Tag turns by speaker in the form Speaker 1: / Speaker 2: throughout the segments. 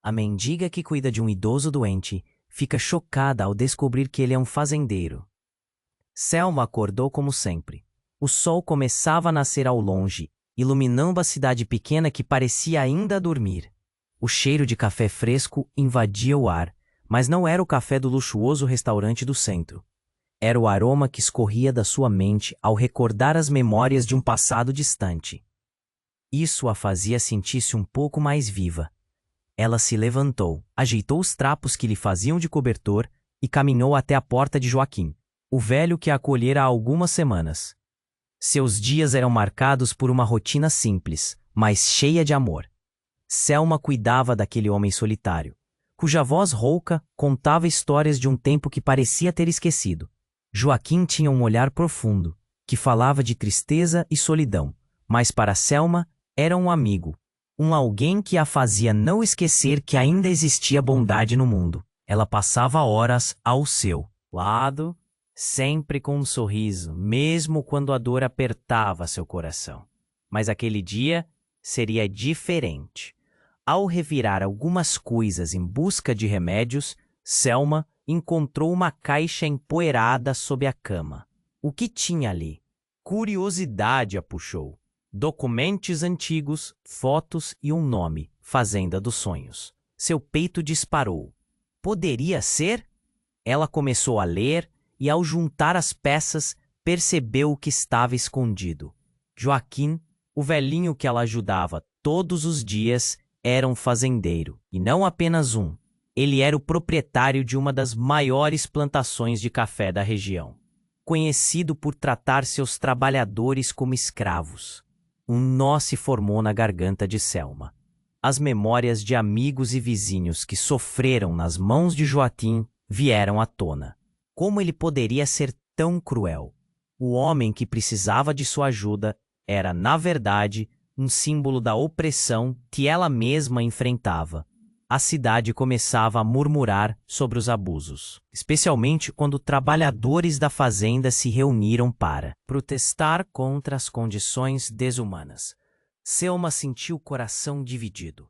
Speaker 1: A mendiga que cuida de um idoso doente fica chocada ao descobrir que ele é um fazendeiro. Selma acordou como sempre. O sol começava a nascer ao longe, iluminando a cidade pequena que parecia ainda dormir. O cheiro de café fresco invadia o ar, mas não era o café do luxuoso restaurante do centro. Era o aroma que escorria da sua mente ao recordar as memórias de um passado distante. Isso a fazia sentir-se um pouco mais viva. Ela se levantou, ajeitou os trapos que lhe faziam de cobertor e caminhou até a porta de Joaquim, o velho que a acolhera há algumas semanas. Seus dias eram marcados por uma rotina simples, mas cheia de amor. Selma cuidava daquele homem solitário, cuja voz rouca contava histórias de um tempo que parecia ter esquecido. Joaquim tinha um olhar profundo, que falava de tristeza e solidão, mas para Selma era um amigo, um alguém que a fazia não esquecer que ainda existia bondade no mundo. Ela passava horas ao seu lado, sempre com um sorriso, mesmo quando a dor apertava seu coração. Mas aquele dia seria diferente. Ao revirar algumas coisas em busca de remédios, Selma encontrou uma caixa empoeirada sob a cama. O que tinha ali? Curiosidade a puxou. Documentos antigos, fotos e um nome, Fazenda dos Sonhos. Seu peito disparou. Poderia ser? Ela começou a ler e, ao juntar as peças, percebeu o que estava escondido. Joaquim, o velhinho que ela ajudava todos os dias, era um fazendeiro, e não apenas um. Ele era o proprietário de uma das maiores plantações de café da região, conhecido por tratar seus trabalhadores como escravos. Um nó se formou na garganta de Selma. As memórias de amigos e vizinhos que sofreram nas mãos de Joaquim vieram à tona. Como ele poderia ser tão cruel? O homem que precisava de sua ajuda era, na verdade, um símbolo da opressão que ela mesma enfrentava. A cidade começava a murmurar sobre os abusos, especialmente quando trabalhadores da fazenda se reuniram para protestar contra as condições desumanas. Selma sentiu o coração dividido.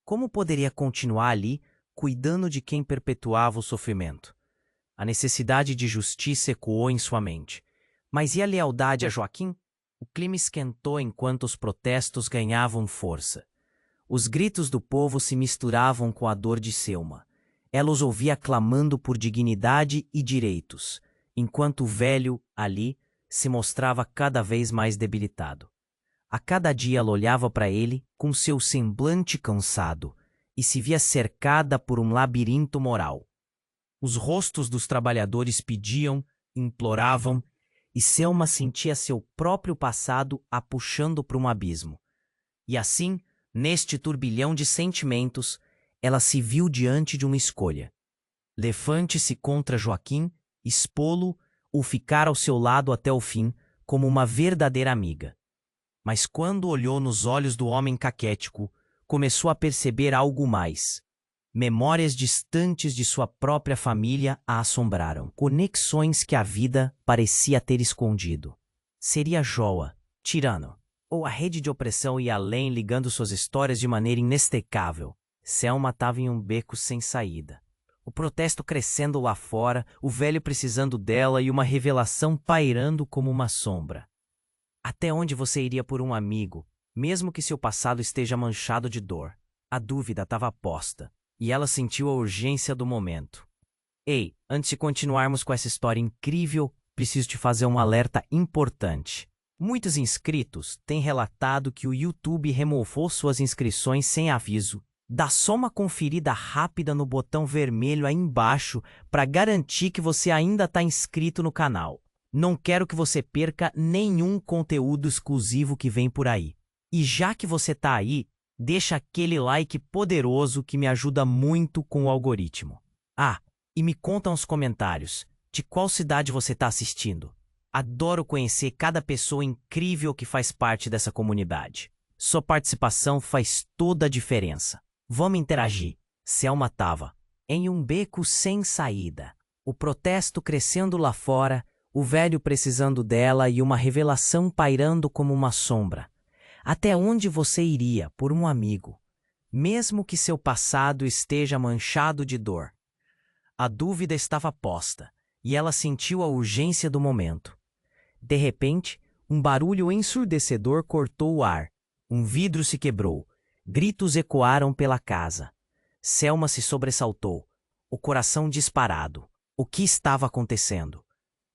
Speaker 1: Como poderia continuar ali, cuidando de quem perpetuava o sofrimento? A necessidade de justiça ecoou em sua mente. Mas e a lealdade a Joaquim? O clima esquentou enquanto os protestos ganhavam força. Os gritos do povo se misturavam com a dor de Selma. Ela os ouvia clamando por dignidade e direitos, enquanto o velho, ali, se mostrava cada vez mais debilitado. A cada dia ela olhava para ele com seu semblante cansado e se via cercada por um labirinto moral. Os rostos dos trabalhadores pediam, imploravam, e Selma sentia seu próprio passado a puxando para um abismo. E assim, neste turbilhão de sentimentos, ela se viu diante de uma escolha. Levante-se contra Joaquim, expô-lo ou ficar ao seu lado até o fim, como uma verdadeira amiga. Mas quando olhou nos olhos do homem caquético, começou a perceber algo mais. Memórias distantes de sua própria família a assombraram. Conexões que a vida parecia ter escondido. Seria Joa, tirano, ou a rede de opressão ia além, ligando suas histórias de maneira inextricável. Selma estava em um beco sem saída. O protesto crescendo lá fora, o velho precisando dela e uma revelação pairando como uma sombra. Até onde você iria por um amigo, mesmo que seu passado esteja manchado de dor? A dúvida estava posta, e ela sentiu a urgência do momento. Ei, antes de continuarmos com essa história incrível, preciso te fazer um alerta importante. Muitos inscritos têm relatado que o YouTube removeu suas inscrições sem aviso. Dá só uma conferida rápida no botão vermelho aí embaixo para garantir que você ainda está inscrito no canal. Não quero que você perca nenhum conteúdo exclusivo que vem por aí. E já que você está aí, deixa aquele like poderoso que me ajuda muito com o algoritmo. Ah, e me conta nos comentários de qual cidade você está assistindo. Adoro conhecer cada pessoa incrível que faz parte dessa comunidade. Sua participação faz toda a diferença. Vamos interagir. Selma estava em um beco sem saída. O protesto crescendo lá fora, o velho precisando dela e uma revelação pairando como uma sombra. Até onde você iria por um amigo, mesmo que seu passado esteja manchado de dor. A dúvida estava posta, e ela sentiu a urgência do momento. De repente, um barulho ensurdecedor cortou o ar. Um vidro se quebrou. Gritos ecoaram pela casa. Selma se sobressaltou, o coração disparado. O que estava acontecendo?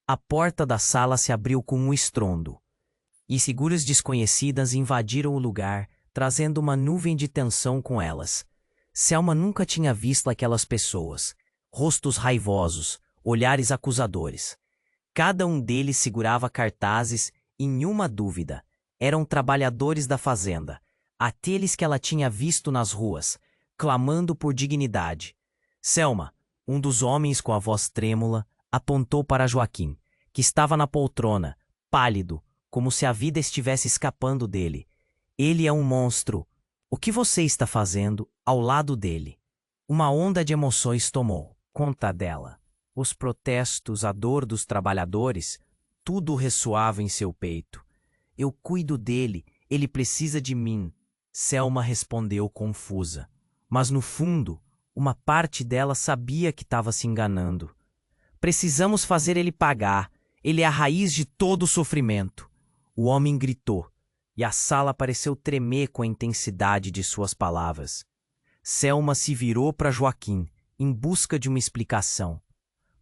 Speaker 1: A porta da sala se abriu com um estrondo, e figuras desconhecidas invadiram o lugar, trazendo uma nuvem de tensão com elas. Selma nunca tinha visto aquelas pessoas. Rostos raivosos, olhares acusadores. Cada um deles segurava cartazes e nenhuma dúvida. Eram trabalhadores da fazenda, aqueles que ela tinha visto nas ruas, clamando por dignidade. Selma, um dos homens com a voz trêmula, apontou para Joaquim, que estava na poltrona, pálido, como se a vida estivesse escapando dele. Ele é um monstro. O que você está fazendo ao lado dele? Uma onda de emoções tomou conta dela. Os protestos, a dor dos trabalhadores, tudo ressoava em seu peito. Eu cuido dele, ele precisa de mim. Selma respondeu confusa. Mas no fundo, uma parte dela sabia que estava se enganando. Precisamos fazer ele pagar. Ele é a raiz de todo o sofrimento. O homem gritou, e a sala pareceu tremer com a intensidade de suas palavras. Selma se virou para Joaquim, em busca de uma explicação.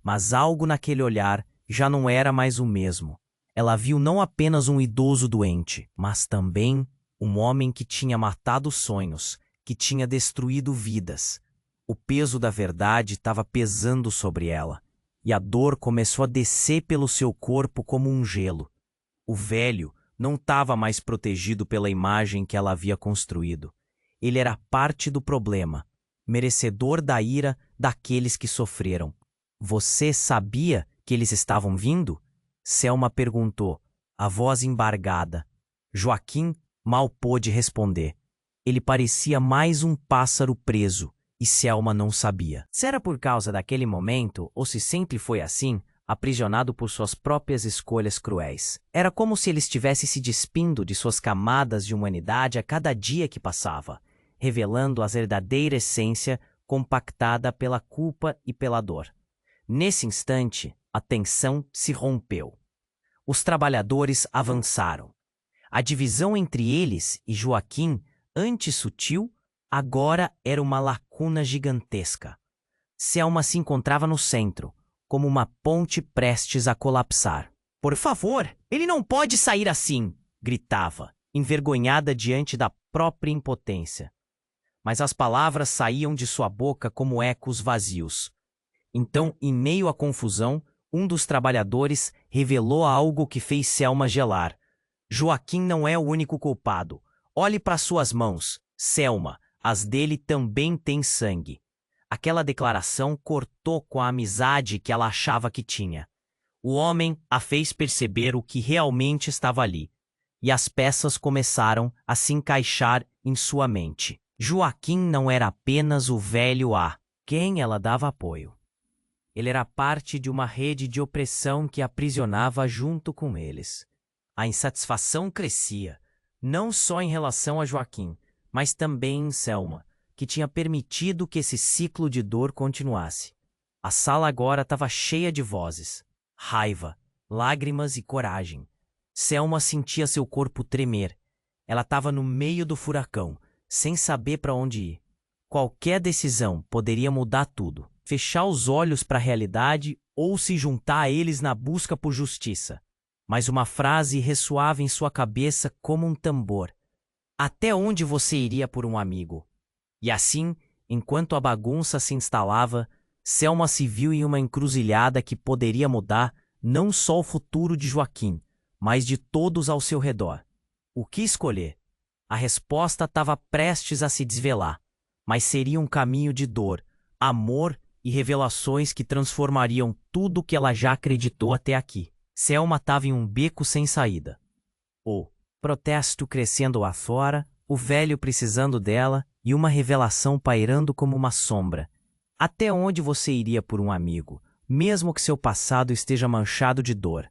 Speaker 1: Mas algo naquele olhar já não era mais o mesmo. Ela viu não apenas um idoso doente, mas também um homem que tinha matado sonhos, que tinha destruído vidas. O peso da verdade estava pesando sobre ela, e a dor começou a descer pelo seu corpo como um gelo. O velho não estava mais protegido pela imagem que ela havia construído. Ele era parte do problema, merecedor da ira daqueles que sofreram. Você sabia que eles estavam vindo? Selma perguntou, a voz embargada. Joaquim mal pôde responder. Ele parecia mais um pássaro preso, e Selma não sabia. Se era por causa daquele momento, ou se sempre foi assim, aprisionado por suas próprias escolhas cruéis. Era como se ele estivesse se despindo de suas camadas de humanidade a cada dia que passava, revelando a verdadeira essência compactada pela culpa e pela dor. Nesse instante, a tensão se rompeu. Os trabalhadores avançaram. A divisão entre eles e Joaquim, antes sutil, agora era uma lacuna gigantesca. Selma se encontrava no centro, como uma ponte prestes a colapsar. Por favor, ele não pode sair assim, gritava, envergonhada diante da própria impotência. Mas as palavras saíam de sua boca como ecos vazios. Então, em meio à confusão, um dos trabalhadores revelou algo que fez Selma gelar. Joaquim não é o único culpado. Olhe para suas mãos, Selma, as dele também têm sangue. Aquela declaração cortou com a amizade que ela achava que tinha. O homem a fez perceber o que realmente estava ali, e as peças começaram a se encaixar em sua mente. Joaquim não era apenas o velho a quem ela dava apoio. Ele era parte de uma rede de opressão que aprisionava junto com eles. A insatisfação crescia, não só em relação a Joaquim, mas também em Selma, que tinha permitido que esse ciclo de dor continuasse. A sala agora estava cheia de vozes, raiva, lágrimas e coragem. Selma sentia seu corpo tremer. Ela estava no meio do furacão, sem saber para onde ir. Qualquer decisão poderia mudar tudo. Fechar os olhos para a realidade ou se juntar a eles na busca por justiça. Mas uma frase ressoava em sua cabeça como um tambor. Até onde você iria por um amigo? E assim, enquanto a bagunça se instalava, Selma se viu em uma encruzilhada que poderia mudar não só o futuro de Joaquim, mas de todos ao seu redor. O que escolher? A resposta estava prestes a se desvelar, mas seria um caminho de dor, amor e revelações que transformariam tudo o que ela já acreditou até aqui. Selma estava em um beco sem saída. O protesto crescendo lá fora, o velho precisando dela e uma revelação pairando como uma sombra. Até onde você iria por um amigo, mesmo que seu passado esteja manchado de dor?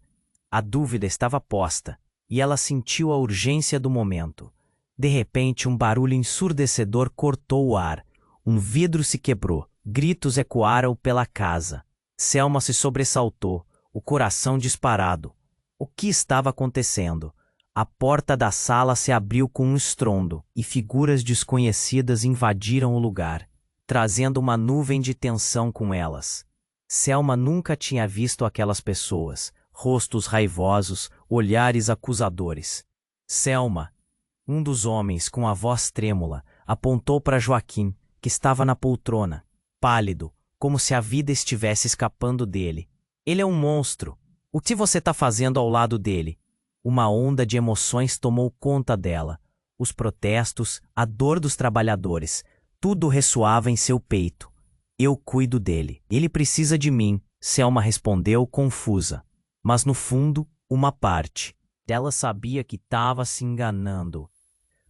Speaker 1: A dúvida estava posta, e ela sentiu a urgência do momento. De repente, um barulho ensurdecedor cortou o ar. Um vidro se quebrou. Gritos ecoaram pela casa. Selma se sobressaltou, o coração disparado. O que estava acontecendo? A porta da sala se abriu com um estrondo e figuras desconhecidas invadiram o lugar, trazendo uma nuvem de tensão com elas. Selma nunca tinha visto aquelas pessoas, rostos raivosos, olhares acusadores. Selma, um dos homens, com a voz trêmula, apontou para Joaquim, que estava na poltrona, pálido, como se a vida estivesse escapando dele. Ele é um monstro. O que você está fazendo ao lado dele? Uma onda de emoções tomou conta dela. Os protestos, a dor dos trabalhadores, tudo ressoava em seu peito. Eu cuido dele. Ele precisa de mim, Selma respondeu confusa. Mas no fundo, uma parte dela sabia que estava se enganando.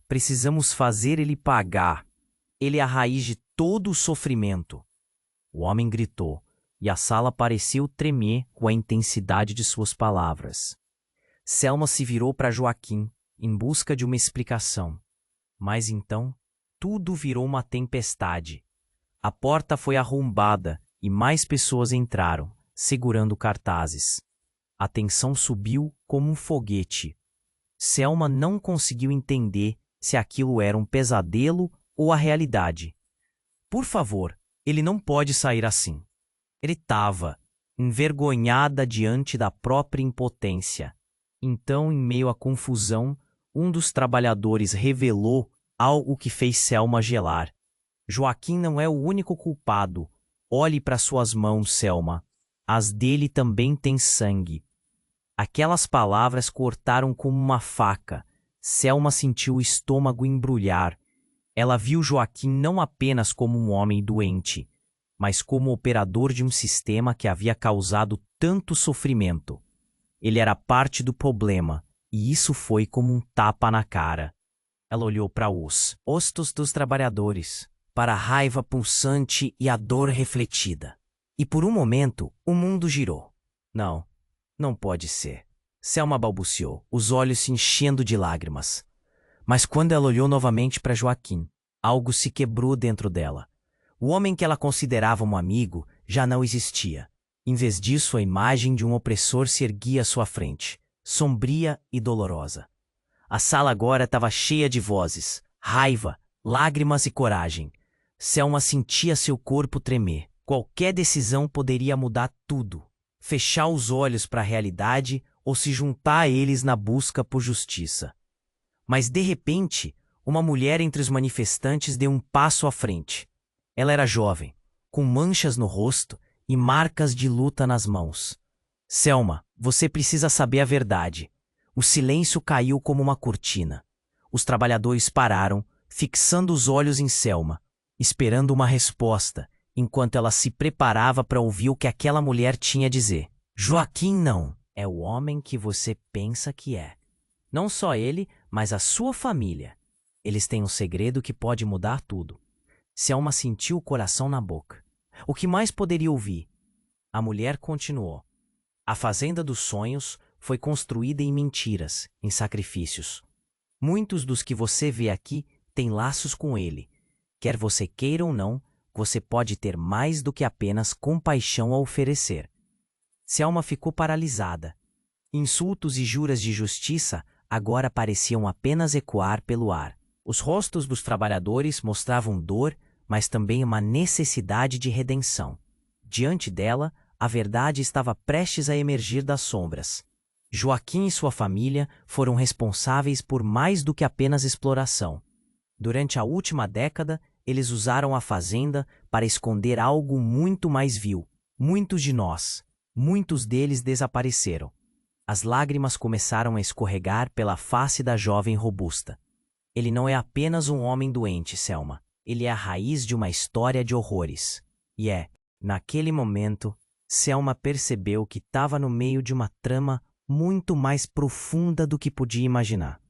Speaker 1: Precisamos fazer ele pagar. Ele é a raiz de todo o sofrimento. O homem gritou, e a sala pareceu tremer com a intensidade de suas palavras. Selma se virou para Joaquim, em busca de uma explicação. Mas então, tudo virou uma tempestade. A porta foi arrombada e mais pessoas entraram, segurando cartazes. A tensão subiu como um foguete. Selma não conseguiu entender se aquilo era um pesadelo ou a realidade. Por favor, ele não pode sair assim. Gritava, envergonhada diante da própria impotência. Então, em meio à confusão, um dos trabalhadores revelou algo que fez Selma gelar. Joaquim não é o único culpado. Olhe para suas mãos, Selma. As dele também têm sangue. Aquelas palavras cortaram como uma faca. Selma sentiu o estômago embrulhar. Ela viu Joaquim não apenas como um homem doente, mas como operador de um sistema que havia causado tanto sofrimento. Ele era parte do problema, e isso foi como um tapa na cara. Ela olhou para os rostos dos trabalhadores, para a raiva pulsante e a dor refletida. E por um momento, o mundo girou. Não, não pode ser. Selma balbuciou, os olhos se enchendo de lágrimas. Mas quando ela olhou novamente para Joaquim, algo se quebrou dentro dela. O homem que ela considerava um amigo já não existia. Em vez disso, a imagem de um opressor se erguia à sua frente, sombria e dolorosa. A sala agora estava cheia de vozes, raiva, lágrimas e coragem. Selma sentia seu corpo tremer. Qualquer decisão poderia mudar tudo. Fechar os olhos para a realidade ou se juntar a eles na busca por justiça. Mas, de repente, uma mulher entre os manifestantes deu um passo à frente. Ela era jovem, com manchas no rosto e marcas de luta nas mãos. Selma, você precisa saber a verdade. O silêncio caiu como uma cortina. Os trabalhadores pararam, fixando os olhos em Selma, esperando uma resposta, enquanto ela se preparava para ouvir o que aquela mulher tinha a dizer. Joaquim não é o homem que você pensa que é. Não só ele, mas a sua família. Eles têm um segredo que pode mudar tudo. Selma sentiu o coração na boca. O que mais poderia ouvir? A mulher continuou. A fazenda dos sonhos foi construída em mentiras, em sacrifícios. Muitos dos que você vê aqui têm laços com ele. Quer você queira ou não, você pode ter mais do que apenas compaixão a oferecer. Selma ficou paralisada. Insultos e juras de justiça agora pareciam apenas ecoar pelo ar. Os rostos dos trabalhadores mostravam dor, mas também uma necessidade de redenção. Diante dela, a verdade estava prestes a emergir das sombras. Joaquim e sua família foram responsáveis por mais do que apenas exploração. Durante a última década, eles usaram a fazenda para esconder algo muito mais vil. Muitos de nós, muitos deles desapareceram. As lágrimas começaram a escorregar pela face da jovem robusta. Ele não é apenas um homem doente, Selma. Ele é a raiz de uma história de horrores. E naquele momento, Selma percebeu que estava no meio de uma trama muito mais profunda do que podia imaginar.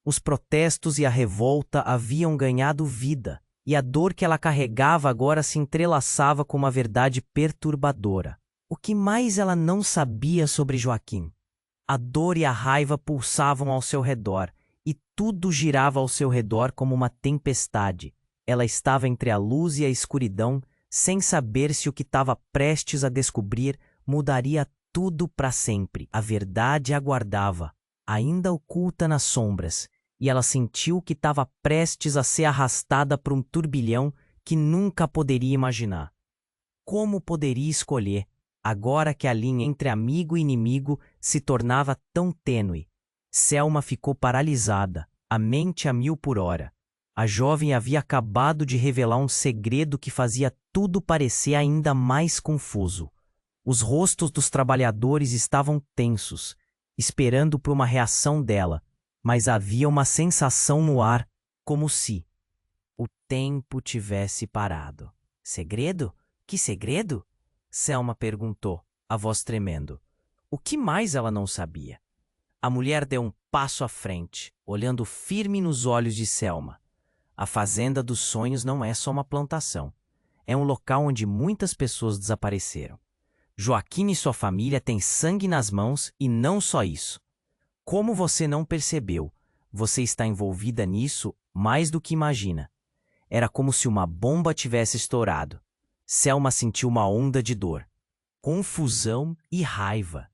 Speaker 1: Os protestos e a revolta haviam ganhado vida, e a dor que ela carregava agora se entrelaçava com uma verdade perturbadora. O que mais ela não sabia sobre Joaquim? A dor e a raiva pulsavam ao seu redor, e Tudo girava ao seu redor como uma tempestade. Ela estava entre a luz e a escuridão, sem saber se o que estava prestes a descobrir mudaria tudo para sempre. A verdade aguardava, ainda oculta nas sombras, e ela sentiu que estava prestes a ser arrastada por um turbilhão que nunca poderia imaginar. Como poderia escolher, agora que a linha entre amigo e inimigo se tornava tão tênue? Selma ficou paralisada, a mente a 1000 por hora. A jovem havia acabado de revelar um segredo que fazia tudo parecer ainda mais confuso. Os rostos dos trabalhadores estavam tensos, esperando por uma reação dela, mas havia uma sensação no ar, como se o tempo tivesse parado. Segredo? Que segredo? Selma perguntou, a voz tremendo. O que mais ela não sabia? A mulher deu um passo à frente, olhando firme nos olhos de Selma. A Fazenda dos Sonhos não é só uma plantação. É um local onde muitas pessoas desapareceram. Joaquim e sua família têm sangue nas mãos e não só isso. Como você não percebeu, você está envolvida nisso mais do que imagina. Era como se uma bomba tivesse estourado. Selma sentiu uma onda de dor, confusão e raiva.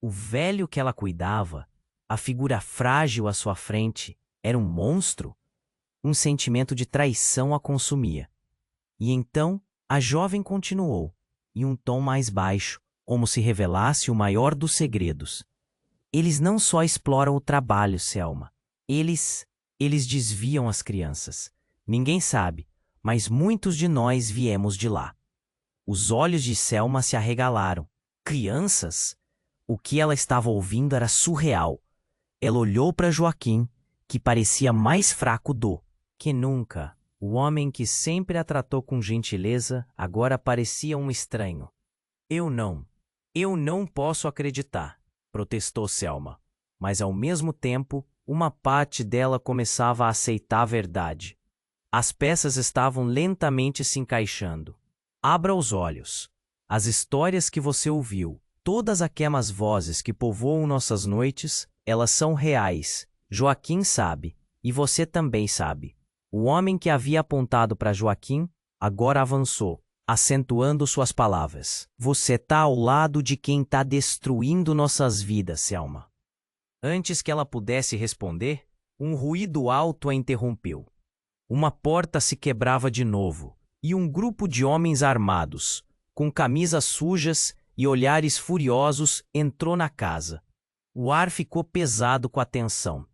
Speaker 1: O velho que ela cuidava, a figura frágil à sua frente, era um monstro? Um sentimento de traição a consumia. E então a jovem continuou, em um tom mais baixo, como se revelasse o maior dos segredos. Eles não só exploram o trabalho, Selma. Eles desviam as crianças. Ninguém sabe, mas muitos de nós viemos de lá. Os olhos de Selma se arregalaram. Crianças? O que ela estava ouvindo era surreal. Ela olhou para Joaquim, que parecia mais fraco do que nunca. O homem que sempre a tratou com gentileza agora parecia um estranho. Eu não posso acreditar, protestou Selma. Mas ao mesmo tempo, uma parte dela começava a aceitar a verdade. As peças estavam lentamente se encaixando. Abra os olhos. As histórias que você ouviu, todas aquelas vozes que povoam nossas noites, elas são reais. Joaquim sabe, e você também sabe. O homem que havia apontado para Joaquim agora avançou, acentuando suas palavras. Você está ao lado de quem está destruindo nossas vidas, Selma. Antes que ela pudesse responder, um ruído alto a interrompeu. Uma porta se quebrava de novo, e um grupo de homens armados, com camisas sujas e olhares furiosos, entrou na casa. O ar ficou pesado com a tensão.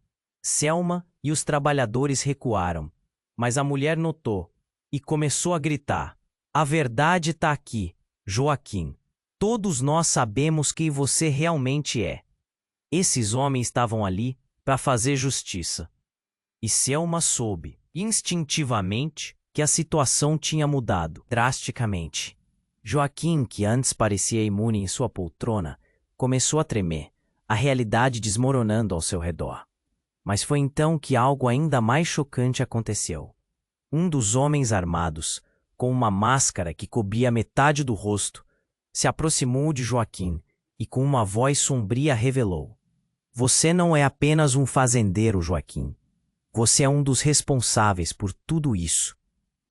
Speaker 1: Selma e os trabalhadores recuaram, mas a mulher notou e começou a gritar. A verdade está aqui, Joaquim. Todos nós sabemos quem você realmente é. Esses homens estavam ali para fazer justiça. E Selma soube, instintivamente, que a situação tinha mudado drasticamente. Joaquim, que antes parecia imune em sua poltrona, começou a tremer, a realidade desmoronando ao seu redor. Mas foi então que algo ainda mais chocante aconteceu. Um dos homens armados, com uma máscara que cobria metade do rosto, se aproximou de Joaquim e com uma voz sombria revelou: Você não é apenas um fazendeiro, Joaquim. Você é um dos responsáveis por tudo isso.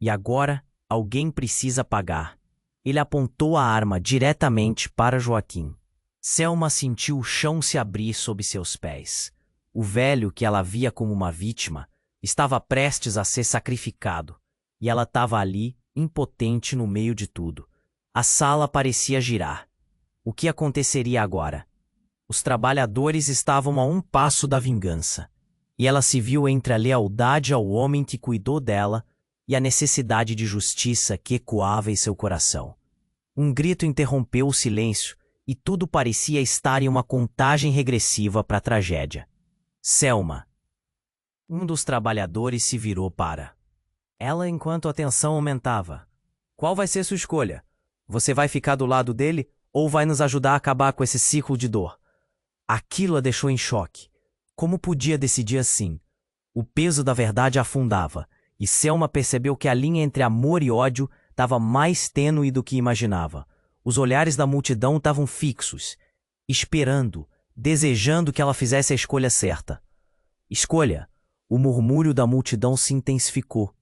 Speaker 1: E agora, alguém precisa pagar. Ele apontou a arma diretamente para Joaquim. Selma sentiu o chão se abrir sob seus pés. O velho que ela via como uma vítima estava prestes a ser sacrificado, e ela estava ali, impotente no meio de tudo. A sala parecia girar. O que aconteceria agora? Os trabalhadores estavam a um passo da vingança, e ela se viu entre a lealdade ao homem que cuidou dela e a necessidade de justiça que ecoava em seu coração. Um grito interrompeu o silêncio e tudo parecia estar em uma contagem regressiva para a tragédia. Selma. Um dos trabalhadores se virou para ela enquanto a tensão aumentava. Qual vai ser sua escolha? Você vai ficar do lado dele ou vai nos ajudar a acabar com esse ciclo de dor? Aquilo a deixou em choque. Como podia decidir assim? O peso da verdade afundava, e Selma percebeu que a linha entre amor e ódio estava mais tênue do que imaginava. Os olhares da multidão estavam fixos, esperando, desejando que ela fizesse a escolha certa. Escolha: O murmúrio da multidão se intensificou.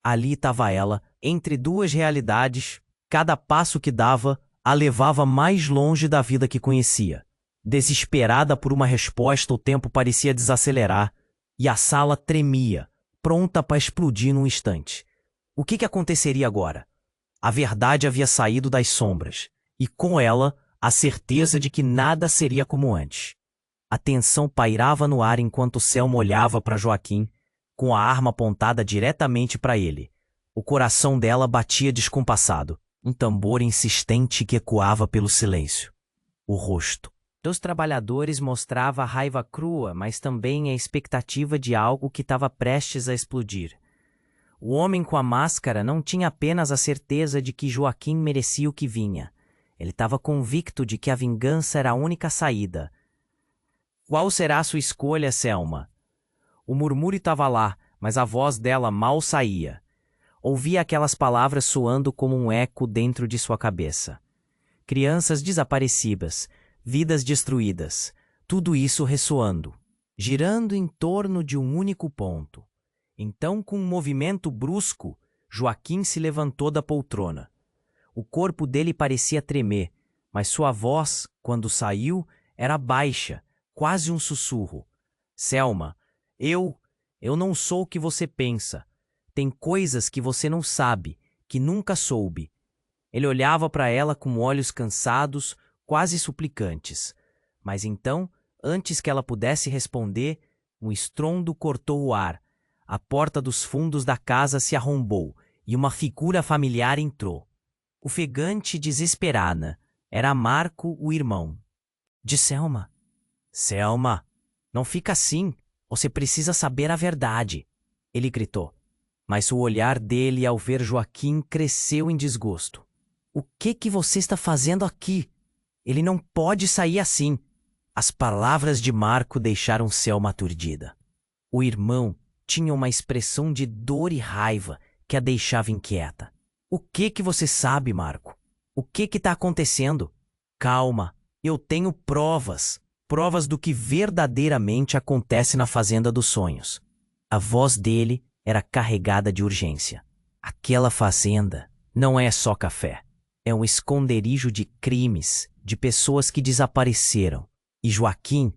Speaker 1: Ali estava ela, entre duas realidades. Cada passo que dava a levava mais longe da vida que conhecia. Desesperada por uma resposta, o tempo parecia desacelerar e a sala tremia, pronta para explodir num instante. O que aconteceria agora? A verdade havia saído das sombras, e com ela a certeza de que nada seria como antes. A tensão pairava no ar enquanto Selma olhava para Joaquim, com a arma apontada diretamente para ele. O coração dela batia descompassado, um tambor insistente que ecoava pelo silêncio. O rosto dos trabalhadores mostrava a raiva crua, mas também a expectativa de algo que estava prestes a explodir. O homem com a máscara não tinha apenas a certeza de que Joaquim merecia o que vinha. Ele estava convicto de que a vingança era a única saída. Qual será a sua escolha, Selma? O murmúrio estava lá, mas a voz dela mal saía. Ouvia aquelas palavras soando como um eco dentro de sua cabeça. Crianças desaparecidas, vidas destruídas, tudo isso ressoando, girando em torno de um único ponto. Então, com um movimento brusco, Joaquim se levantou da poltrona. O corpo dele parecia tremer, mas sua voz, quando saiu, era baixa, quase um sussurro. Selma, eu não sou o que você pensa. Tem coisas que você não sabe, que nunca soube. Ele olhava para ela com olhos cansados, quase suplicantes. Mas então, antes que ela pudesse responder, um estrondo cortou o ar. A porta dos fundos da casa se arrombou e uma figura familiar entrou. Ofegante e desesperada, era Marco, o irmão. De Selma. Selma, não fica assim. Você precisa saber a verdade. Ele gritou. Mas o olhar dele ao ver Joaquim cresceu em desgosto. O que você está fazendo aqui? Ele não pode sair assim. As palavras de Marco deixaram Selma aturdida. O irmão tinha uma expressão de dor e raiva que a deixava inquieta. O que você sabe, Marco? O que está acontecendo? Calma, eu tenho provas. Provas do que verdadeiramente acontece na Fazenda dos Sonhos. A voz dele era carregada de urgência. Aquela fazenda não é só café. É um esconderijo de crimes, de pessoas que desapareceram. E Joaquim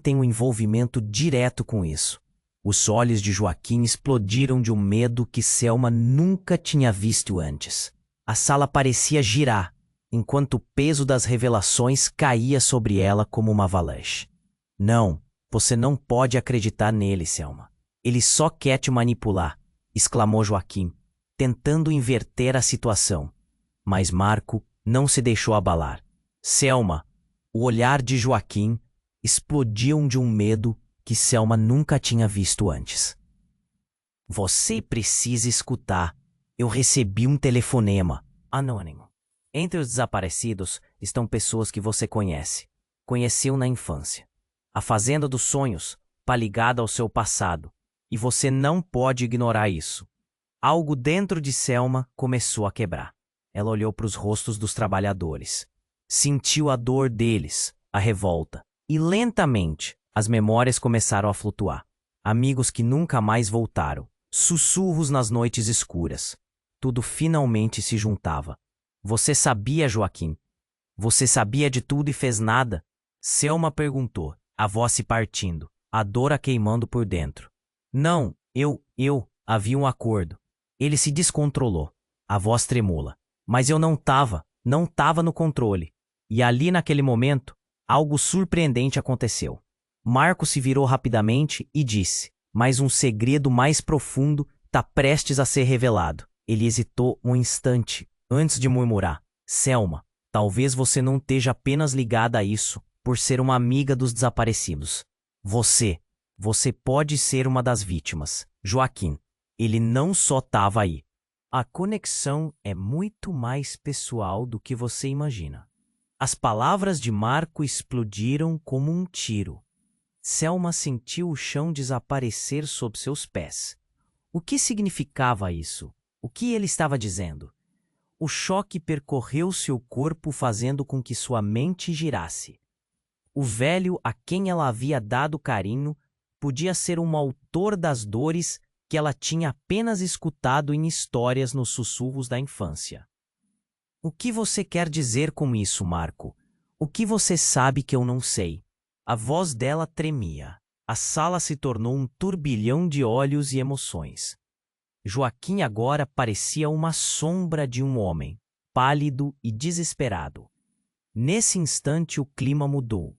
Speaker 1: tem um envolvimento direto com isso. Os olhos de Joaquim explodiram de um medo que Selma nunca tinha visto antes. A sala parecia girar, enquanto o peso das revelações caía sobre ela como uma avalanche. Não, você não pode acreditar nele, Selma. Ele só quer te manipular, exclamou Joaquim, tentando inverter a situação. Mas Marco não se deixou abalar. Selma, o olhar de Joaquim explodiu de um medo que Selma nunca tinha visto antes. Você precisa escutar. Eu recebi um telefonema. Anônimo. Entre os desaparecidos estão pessoas que você conhece. Conheceu na infância. A Fazenda dos Sonhos está ligada ao seu passado. E você não pode ignorar isso. Algo dentro de Selma começou a quebrar. Ela olhou para os rostos dos trabalhadores. Sentiu a dor deles, a revolta. E lentamente, as memórias começaram a flutuar. Amigos que nunca mais voltaram. Sussurros nas noites escuras. Tudo finalmente se juntava. Você sabia, Joaquim? Você sabia de tudo e fez nada? Selma perguntou, a voz se partindo, a dor a queimando por dentro. Não, havia um acordo. Ele se descontrolou, a voz tremula. Mas eu não tava no controle. E ali naquele momento, algo surpreendente aconteceu. Marco se virou rapidamente e disse, mas um segredo mais profundo está prestes a ser revelado. Ele hesitou um instante, antes de murmurar, Selma, talvez você não esteja apenas ligada a isso, por ser uma amiga dos desaparecidos. Você pode ser uma das vítimas. Joaquim, ele não só estava aí. A conexão é muito mais pessoal do que você imagina. As palavras de Marco explodiram como um tiro. Selma sentiu o chão desaparecer sob seus pés. O que significava isso? O que ele estava dizendo? O choque percorreu seu corpo, fazendo com que sua mente girasse. O velho a quem ela havia dado carinho podia ser um autor das dores que ela tinha apenas escutado em histórias nos sussurros da infância. O que você quer dizer com isso, Marco? O que você sabe que eu não sei? A voz dela tremia. A sala se tornou um turbilhão de olhos e emoções. Joaquim agora parecia uma sombra de um homem, pálido e desesperado. Nesse instante o clima mudou.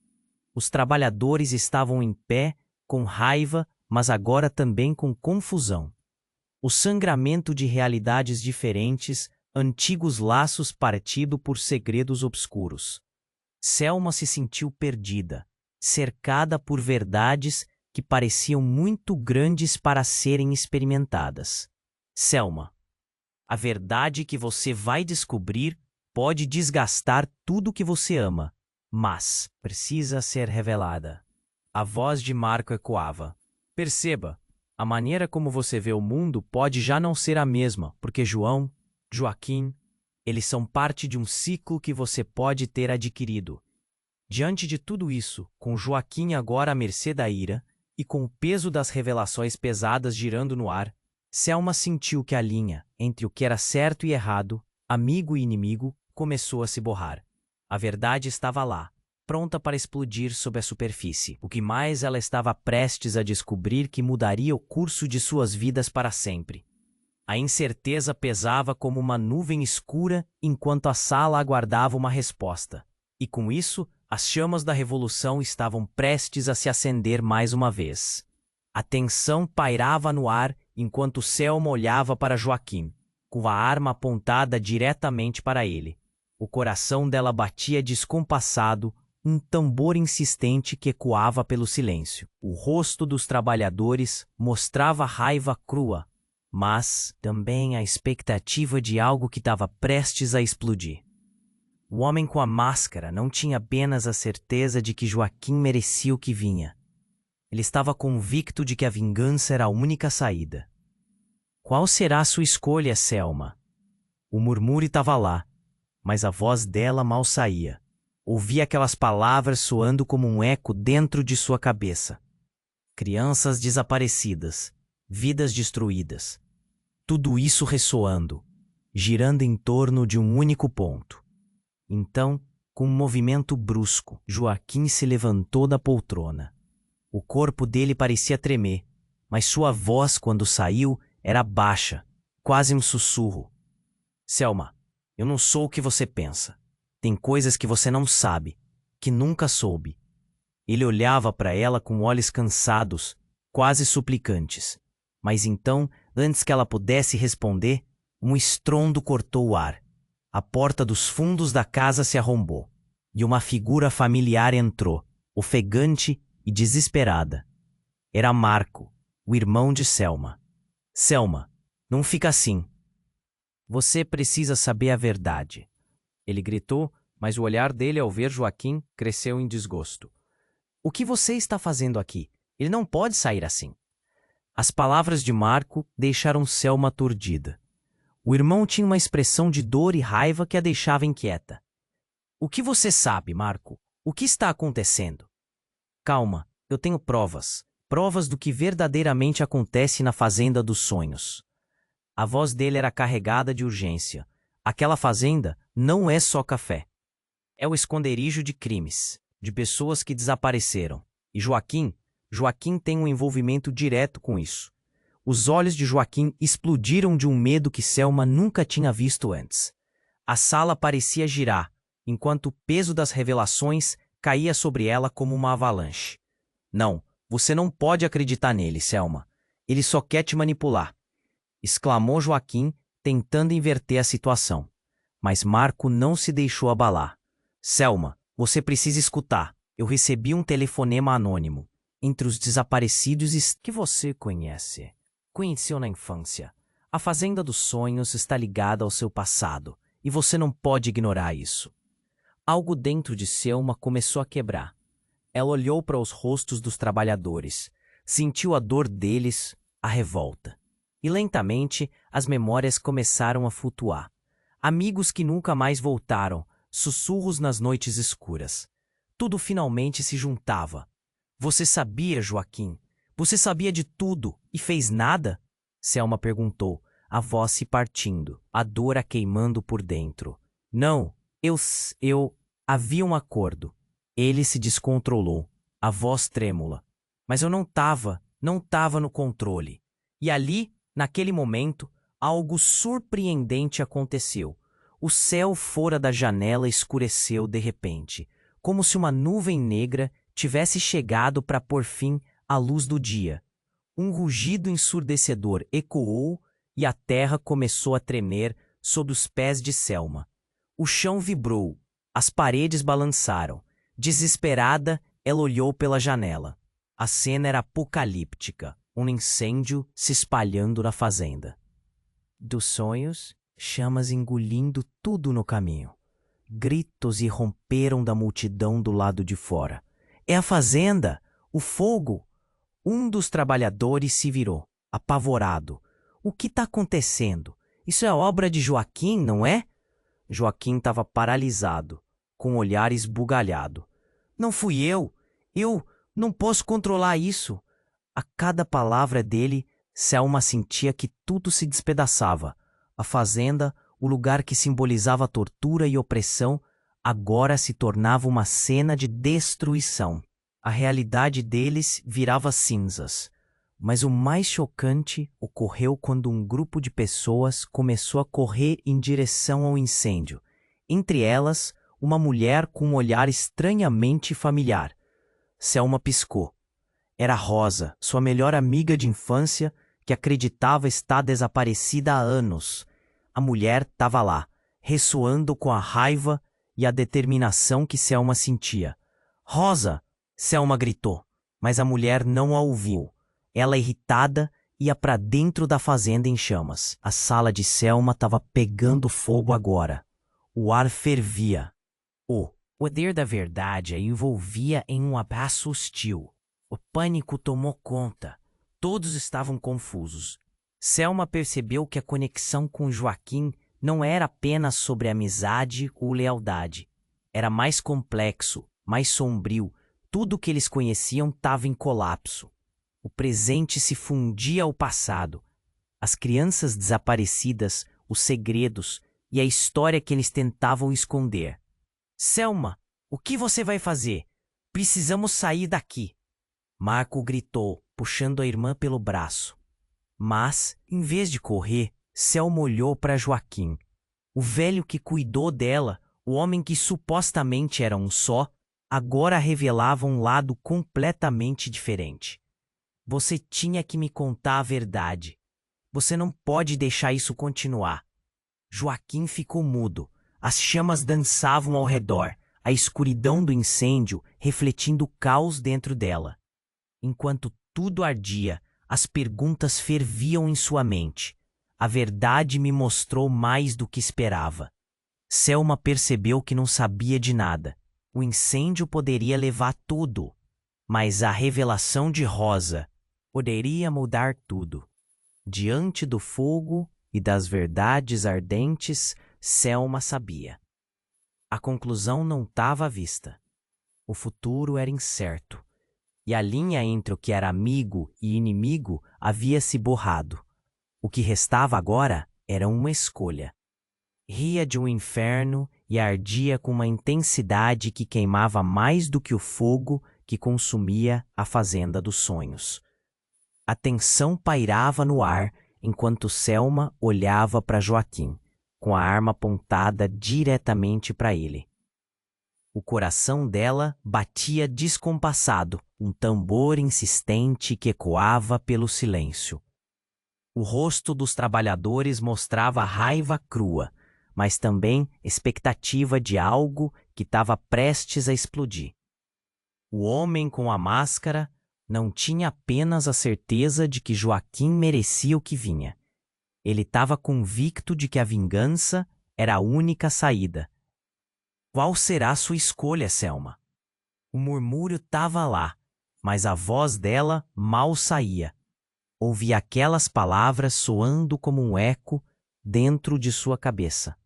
Speaker 1: Os trabalhadores estavam em pé, com raiva, mas agora também com confusão. O sangramento de realidades diferentes, antigos laços partidos por segredos obscuros. Selma se sentiu perdida, cercada por verdades que pareciam muito grandes para serem experimentadas. Selma, a verdade que você vai descobrir pode desgastar tudo que você ama, mas precisa ser revelada. A voz de Marco ecoava. Perceba, a maneira como você vê o mundo pode já não ser a mesma, porque Joaquim, eles são parte de um ciclo que você pode ter adquirido. Diante de tudo isso, com Joaquim agora à mercê da ira, e com o peso das revelações pesadas girando no ar, Selma sentiu que a linha entre o que era certo e errado, amigo e inimigo, começou a se borrar. A verdade estava lá, pronta para explodir sob a superfície. O que mais ela estava prestes a descobrir que mudaria o curso de suas vidas para sempre. A incerteza pesava como uma nuvem escura enquanto a sala aguardava uma resposta. E com isso, as chamas da revolução estavam prestes a se acender mais uma vez. A tensão pairava no ar enquanto Selma olhava para Joaquim, com a arma apontada diretamente para ele. O coração dela batia descompassado, um tambor insistente que ecoava pelo silêncio. O rosto dos trabalhadores mostrava raiva crua, mas também a expectativa de algo que estava prestes a explodir. O homem com a máscara não tinha apenas a certeza de que Joaquim merecia o que vinha. Ele estava convicto de que a vingança era a única saída. Qual será a sua escolha, Selma? O murmúrio estava lá, mas a voz dela mal saía. Ouvia aquelas palavras soando como um eco dentro de sua cabeça. Crianças desaparecidas, vidas destruídas. Tudo isso ressoando, girando em torno de um único ponto. Então, com um movimento brusco, Joaquim se levantou da poltrona. O corpo dele parecia tremer, mas sua voz, quando saiu, era baixa, quase um sussurro. Selma, eu não sou o que você pensa. Tem coisas que você não sabe, que nunca soube. Ele olhava para ela com olhos cansados, quase suplicantes. Mas então, antes que ela pudesse responder, um estrondo cortou o ar. A porta dos fundos da casa se arrombou, e uma figura familiar entrou, ofegante e desesperada. Era Marco, o irmão de Selma. Selma, não fica assim. Você precisa saber a verdade. Ele gritou, mas o olhar dele ao ver Joaquim cresceu em desgosto. O que você está fazendo aqui? Ele não pode sair assim. As palavras de Marco deixaram Selma aturdida. O irmão tinha uma expressão de dor e raiva que a deixava inquieta. O que você sabe, Marco? O que está acontecendo? Calma, eu tenho provas. Provas do que verdadeiramente acontece na Fazenda dos Sonhos. A voz dele era carregada de urgência. Aquela fazenda não é só café. É o esconderijo de crimes, de pessoas que desapareceram. E Joaquim tem um envolvimento direto com isso. Os olhos de Joaquim explodiram de um medo que Selma nunca tinha visto antes. A sala parecia girar, enquanto o peso das revelações caía sobre ela como uma avalanche. Não, você não pode acreditar nele, Selma. Ele só quer te manipular, exclamou Joaquim, tentando inverter a situação. Mas Marco não se deixou abalar. Selma, você precisa escutar. Eu recebi um telefonema anônimo. Entre os desaparecidos que você conhece. Conheceu na infância. A Fazenda dos Sonhos está ligada ao seu passado, e você não pode ignorar isso. Algo dentro de Selma começou a quebrar. Ela olhou para os rostos dos trabalhadores, sentiu a dor deles, a revolta. E lentamente as memórias começaram a flutuar. Amigos que nunca mais voltaram, sussurros nas noites escuras. Tudo finalmente se juntava. Você sabia, Joaquim? Você sabia de tudo e fez nada? Selma perguntou, a voz se partindo, a dor a queimando por dentro. Não, eu... Havia um acordo. Ele se descontrolou, a voz trêmula. Mas eu não tava no controle. E ali, naquele momento, algo surpreendente aconteceu. O céu fora da janela escureceu de repente, como se uma nuvem negra tivesse chegado para pôr fim à luz do dia. Um rugido ensurdecedor ecoou e a terra começou a tremer sob os pés de Selma. O chão vibrou, as paredes balançaram. Desesperada, ela olhou pela janela. A cena era apocalíptica, um incêndio se espalhando na fazenda. Dos sonhos, chamas engolindo tudo no caminho. Gritos irromperam da multidão do lado de fora. É a fazenda! O fogo! Um dos trabalhadores se virou, apavorado. O que está acontecendo? Isso é obra de Joaquim, não é? Joaquim estava paralisado, com o olhar esbugalhado. Não fui eu! Eu não posso controlar isso! A cada palavra dele, Selma sentia que tudo se despedaçava. A fazenda, o lugar que simbolizava tortura e opressão, agora se tornava uma cena de destruição. A realidade deles virava cinzas. Mas o mais chocante ocorreu quando um grupo de pessoas começou a correr em direção ao incêndio. Entre elas, uma mulher com um olhar estranhamente familiar. Selma piscou. Era Rosa, sua melhor amiga de infância, que acreditava estar desaparecida há anos. A mulher estava lá, ressoando com a raiva e a determinação que Selma sentia. Rosa! Selma gritou, mas a mulher não a ouviu. Ela, irritada, ia para dentro da fazenda em chamas. A sala de Selma estava pegando fogo agora. O ar fervia. O poder da verdade a envolvia em um abraço hostil. O pânico tomou conta. Todos estavam confusos. Selma percebeu que a conexão com Joaquim não era apenas sobre amizade ou lealdade. Era mais complexo, mais sombrio. Tudo o que eles conheciam estava em colapso. O presente se fundia ao passado. As crianças desaparecidas, os segredos e a história que eles tentavam esconder. Selma, o que você vai fazer? Precisamos sair daqui. Marco gritou, puxando a irmã pelo braço. Mas, em vez de correr, Selma olhou para Joaquim. O velho que cuidou dela, o homem que supostamente era um só, agora revelava um lado completamente diferente. Você tinha que me contar a verdade. Você não pode deixar isso continuar. Joaquim ficou mudo. As chamas dançavam ao redor, a escuridão do incêndio refletindo o caos dentro dela. Enquanto tudo ardia, as perguntas ferviam em sua mente. A verdade me mostrou mais do que esperava. Selma percebeu que não sabia de nada. O incêndio poderia levar tudo, mas a revelação de Rosa poderia mudar tudo. Diante do fogo e das verdades ardentes, Selma sabia. A conclusão não estava à vista. O futuro era incerto, e a linha entre o que era amigo e inimigo havia se borrado. O que restava agora era uma escolha. Ria de um inferno e ardia com uma intensidade que queimava mais do que o fogo que consumia a fazenda dos sonhos. A tensão pairava no ar enquanto Selma olhava para Joaquim, com a arma apontada diretamente para ele. O coração dela batia descompassado, um tambor insistente que ecoava pelo silêncio. O rosto dos trabalhadores mostrava raiva crua, mas também expectativa de algo que estava prestes a explodir. O homem com a máscara não tinha apenas a certeza de que Joaquim merecia o que vinha. Ele estava convicto de que a vingança era a única saída. Qual será sua escolha, Selma? O murmúrio estava lá, mas a voz dela mal saía. Ouvia aquelas palavras soando como um eco dentro de sua cabeça.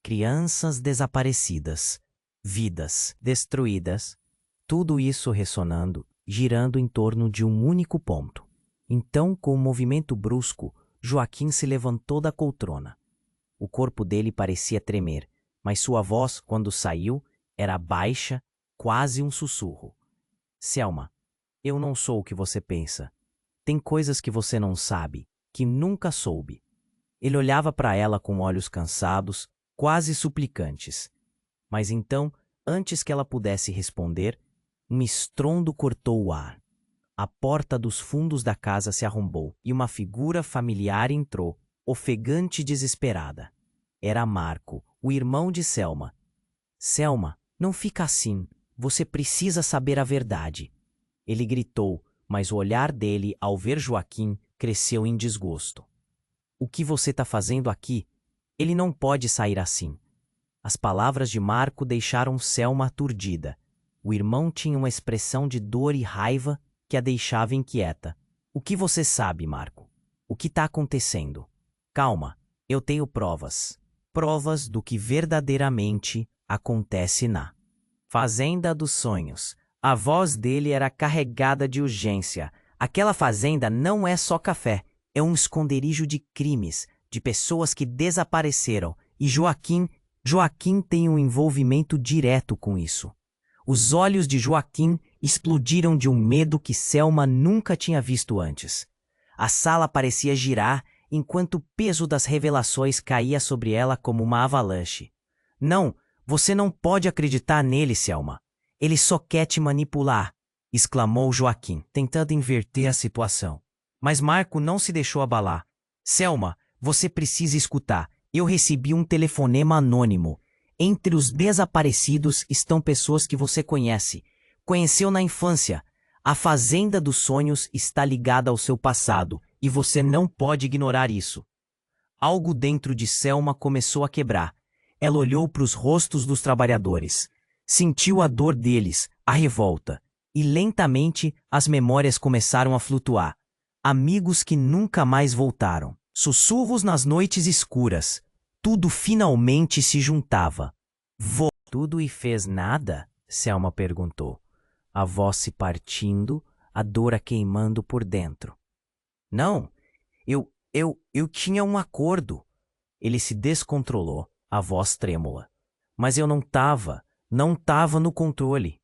Speaker 1: Crianças desaparecidas, vidas destruídas, tudo isso ressonando girando em torno de um único ponto. Então, com um movimento brusco, Joaquim se levantou da poltrona. O corpo dele parecia tremer, mas sua voz, quando saiu, era baixa, quase um sussurro. Selma, eu não sou o que você pensa. Tem coisas que você não sabe, que nunca soube. Ele olhava para ela com olhos cansados, quase suplicantes. Mas então, antes que ela pudesse responder, um estrondo cortou o ar. A porta dos fundos da casa se arrombou e uma figura familiar entrou, ofegante e desesperada. Era Marco, o irmão de Selma. Selma, não fica assim. Você precisa saber a verdade. Ele gritou, mas o olhar dele, ao ver Joaquim, cresceu em desgosto. O que você está fazendo aqui? Ele não pode sair assim. As palavras de Marco deixaram Selma aturdida. O irmão tinha uma expressão de dor e raiva que a deixava inquieta. O que você sabe, Marco? O que está acontecendo? Calma, eu tenho provas. Provas do que verdadeiramente acontece na Fazenda dos Sonhos. A voz dele era carregada de urgência. Aquela fazenda não é só café, é um esconderijo de crimes, de pessoas que desapareceram, e Joaquim tem um envolvimento direto com isso. Os olhos de Joaquim explodiram de um medo que Selma nunca tinha visto antes. A sala parecia girar enquanto o peso das revelações caía sobre ela como uma avalanche. Não, você não pode acreditar nele, Selma. Ele só quer te manipular, exclamou Joaquim, tentando inverter a situação. Mas Marco não se deixou abalar. Selma, você precisa escutar. Eu recebi um telefonema anônimo. Entre os desaparecidos estão pessoas que você conhece. Conheceu na infância. A Fazenda dos Sonhos está ligada ao seu passado, e você não pode ignorar isso. Algo dentro de Selma começou a quebrar. Ela olhou para os rostos dos trabalhadores. Sentiu a dor deles, a revolta. E lentamente as memórias começaram a flutuar. Amigos que nunca mais voltaram. Sussurros nas noites escuras. Tudo finalmente se juntava. Tudo e fez nada? Selma perguntou. A voz se partindo, a dor a queimando por dentro. Não, eu tinha um acordo. Ele se descontrolou, a voz trêmula. Mas eu não tava no controle.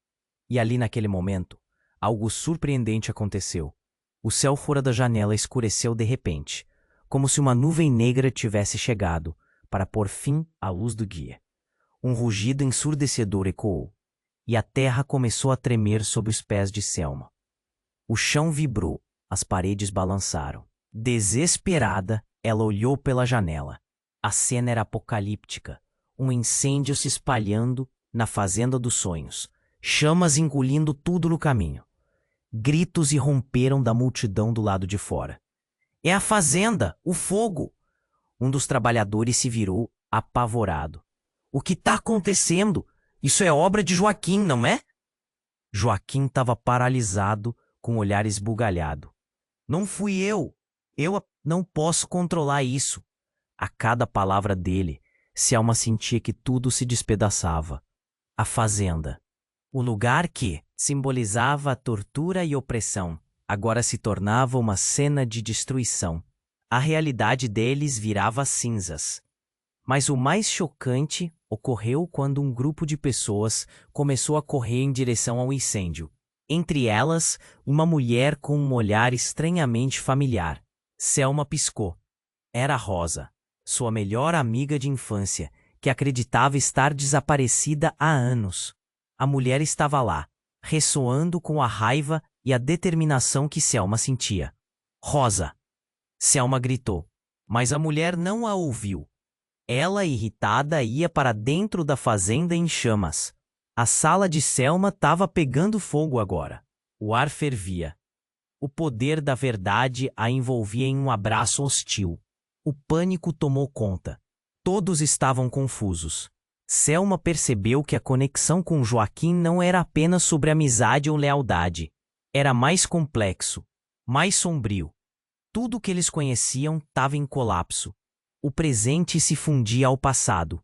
Speaker 1: E ali naquele momento, algo surpreendente aconteceu. O céu fora da janela escureceu de repente, como se uma nuvem negra tivesse chegado para pôr fim à luz do dia. Um rugido ensurdecedor ecoou, e a terra começou a tremer sob os pés de Selma. O chão vibrou, as paredes balançaram. Desesperada, ela olhou pela janela. A cena era apocalíptica, um incêndio se espalhando na Fazenda dos Sonhos, chamas engolindo tudo no caminho. Gritos irromperam da multidão do lado de fora. É a fazenda! O fogo! Um dos trabalhadores se virou, apavorado. O que está acontecendo? Isso é obra de Joaquim, não é? Joaquim estava paralisado, com o olhar esbugalhado. Não fui eu! Eu não posso controlar isso. A cada palavra dele, Selma sentia que tudo se despedaçava. A fazenda. O lugar que simbolizava a tortura e opressão, agora se tornava uma cena de destruição. A realidade deles virava cinzas. Mas o mais chocante ocorreu quando um grupo de pessoas começou a correr em direção ao incêndio. Entre elas, uma mulher com um olhar estranhamente familiar. Selma piscou. Era Rosa, sua melhor amiga de infância, que acreditava estar desaparecida há anos. A mulher estava lá, ressoando com a raiva e a determinação que Selma sentia. Rosa! Selma gritou, mas a mulher não a ouviu. Ela, irritada, ia para dentro da fazenda em chamas. A sala de Selma estava pegando fogo agora. O ar fervia. O poder da verdade a envolvia em um abraço hostil. O pânico tomou conta. Todos estavam confusos. Selma percebeu que a conexão com Joaquim não era apenas sobre amizade ou lealdade. Era mais complexo, mais sombrio. Tudo o que eles conheciam estava em colapso. O presente se fundia ao passado.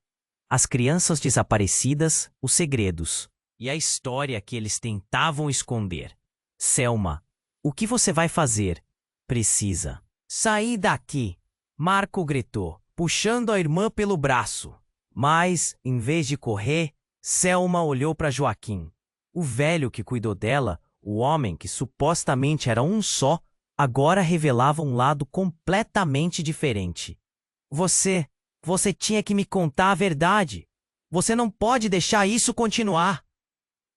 Speaker 1: As crianças desaparecidas, os segredos. E a história que eles tentavam esconder. Selma, o que você vai fazer? Precisa. Sair daqui! Marco gritou, puxando a irmã pelo braço. Mas, em vez de correr, Selma olhou para Joaquim. O velho que cuidou dela, o homem que supostamente era um só, agora revelava um lado completamente diferente. Você tinha que me contar a verdade. Você não pode deixar isso continuar.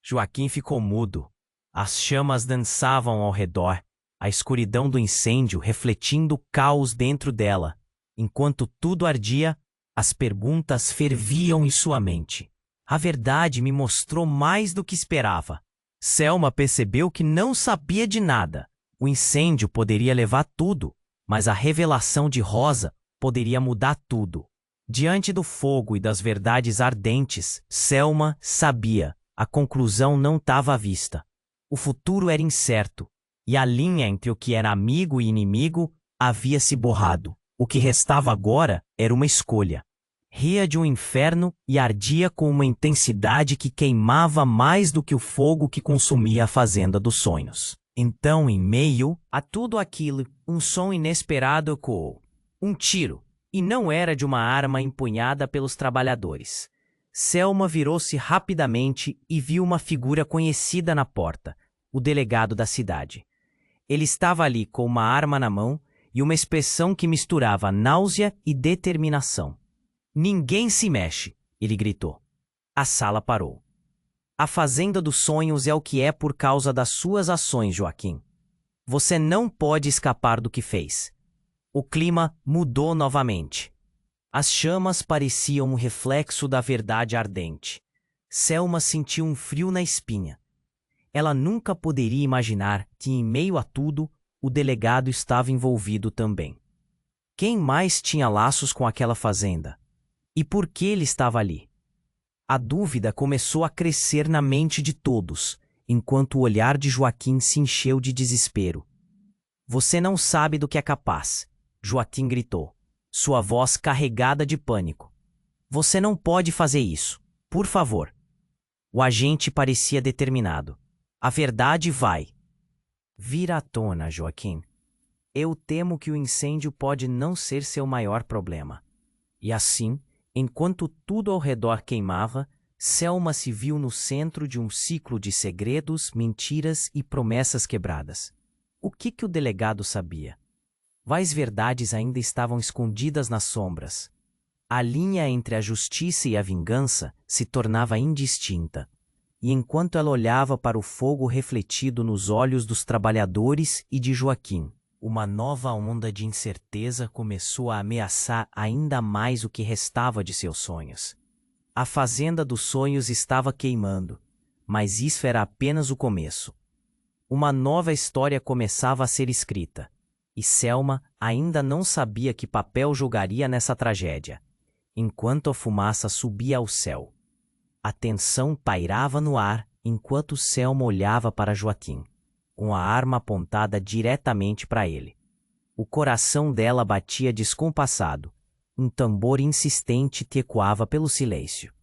Speaker 1: Joaquim ficou mudo. As chamas dançavam ao redor, a escuridão do incêndio refletindo o caos dentro dela. Enquanto tudo ardia, as perguntas ferviam em sua mente. A verdade me mostrou mais do que esperava. Selma percebeu que não sabia de nada. O incêndio poderia levar tudo, mas a revelação de Rosa poderia mudar tudo. Diante do fogo e das verdades ardentes, Selma sabia, a conclusão não estava à vista. O futuro era incerto, e a linha entre o que era amigo e inimigo havia se borrado. O que restava agora era uma escolha. Ria de um inferno e ardia com uma intensidade que queimava mais do que o fogo que consumia a fazenda dos sonhos. Então, em meio a tudo aquilo, um som inesperado ecoou. Um tiro, e não era de uma arma empunhada pelos trabalhadores. Selma virou-se rapidamente e viu uma figura conhecida na porta, o delegado da cidade. Ele estava ali com uma arma na mão e uma expressão que misturava náusea e determinação. "Ninguém se mexe", ele gritou. A sala parou. A fazenda dos sonhos é o que é por causa das suas ações, Joaquim. Você não pode escapar do que fez. O clima mudou novamente. As chamas pareciam um reflexo da verdade ardente. Selma sentiu um frio na espinha. Ela nunca poderia imaginar que, em meio a tudo, o delegado estava envolvido também. Quem mais tinha laços com aquela fazenda? E por que ele estava ali? A dúvida começou a crescer na mente de todos, enquanto o olhar de Joaquim se encheu de desespero. "Você não sabe do que é capaz", Joaquim gritou, sua voz carregada de pânico. "Você não pode fazer isso. Por favor." O agente parecia determinado. "A verdade vai vir à tona, Joaquim. Eu temo que o incêndio pode não ser seu maior problema." E assim, enquanto tudo ao redor queimava, Selma se viu no centro de um ciclo de segredos, mentiras e promessas quebradas. O que o delegado sabia? Quais verdades ainda estavam escondidas nas sombras? A linha entre a justiça e a vingança se tornava indistinta. E enquanto ela olhava para o fogo refletido nos olhos dos trabalhadores e de Joaquim, uma nova onda de incerteza começou a ameaçar ainda mais o que restava de seus sonhos. A fazenda dos sonhos estava queimando, mas isso era apenas o começo. Uma nova história começava a ser escrita, e Selma ainda não sabia que papel jogaria nessa tragédia. Enquanto a fumaça subia ao céu, a tensão pairava no ar enquanto Selma olhava para Joaquim, com a arma apontada diretamente para ele. O coração dela batia descompassado, um tambor insistente que ecoava pelo silêncio.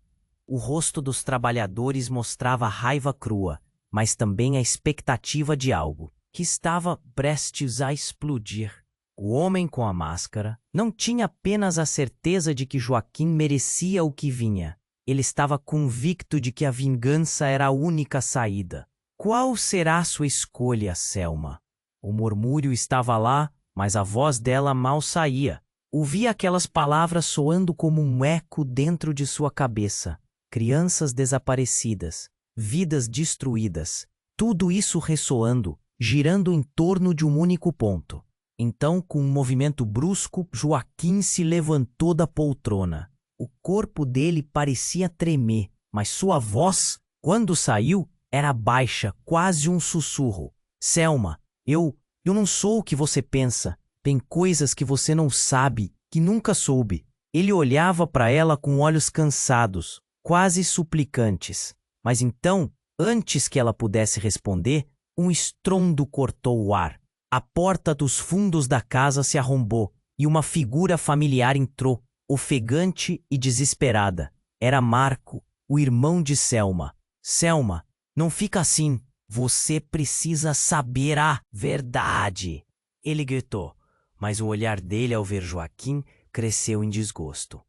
Speaker 1: O rosto dos trabalhadores mostrava raiva crua, mas também a expectativa de algo que estava prestes a explodir. O homem com a máscara não tinha apenas a certeza de que Joaquim merecia o que vinha. Ele estava convicto de que a vingança era a única saída. "Qual será a sua escolha, Selma?" O murmúrio estava lá, mas a voz dela mal saía. Ouvia aquelas palavras soando como um eco dentro de sua cabeça. Crianças desaparecidas, vidas destruídas, tudo isso ressoando, girando em torno de um único ponto. Então, com um movimento brusco, Joaquim se levantou da poltrona. O corpo dele parecia tremer, mas sua voz, quando saiu, era baixa, quase um sussurro. "Selma, eu não sou o que você pensa. Tem coisas que você não sabe, que nunca soube." Ele olhava para ela com olhos cansados, quase suplicantes. Mas então, antes que ela pudesse responder, um estrondo cortou o ar. A porta dos fundos da casa se arrombou e uma figura familiar entrou, ofegante e desesperada. Era Marco, o irmão de Selma. "Selma, não fica assim. Você precisa saber a verdade. Ele gritou, mas o olhar dele ao ver Joaquim cresceu em desgosto.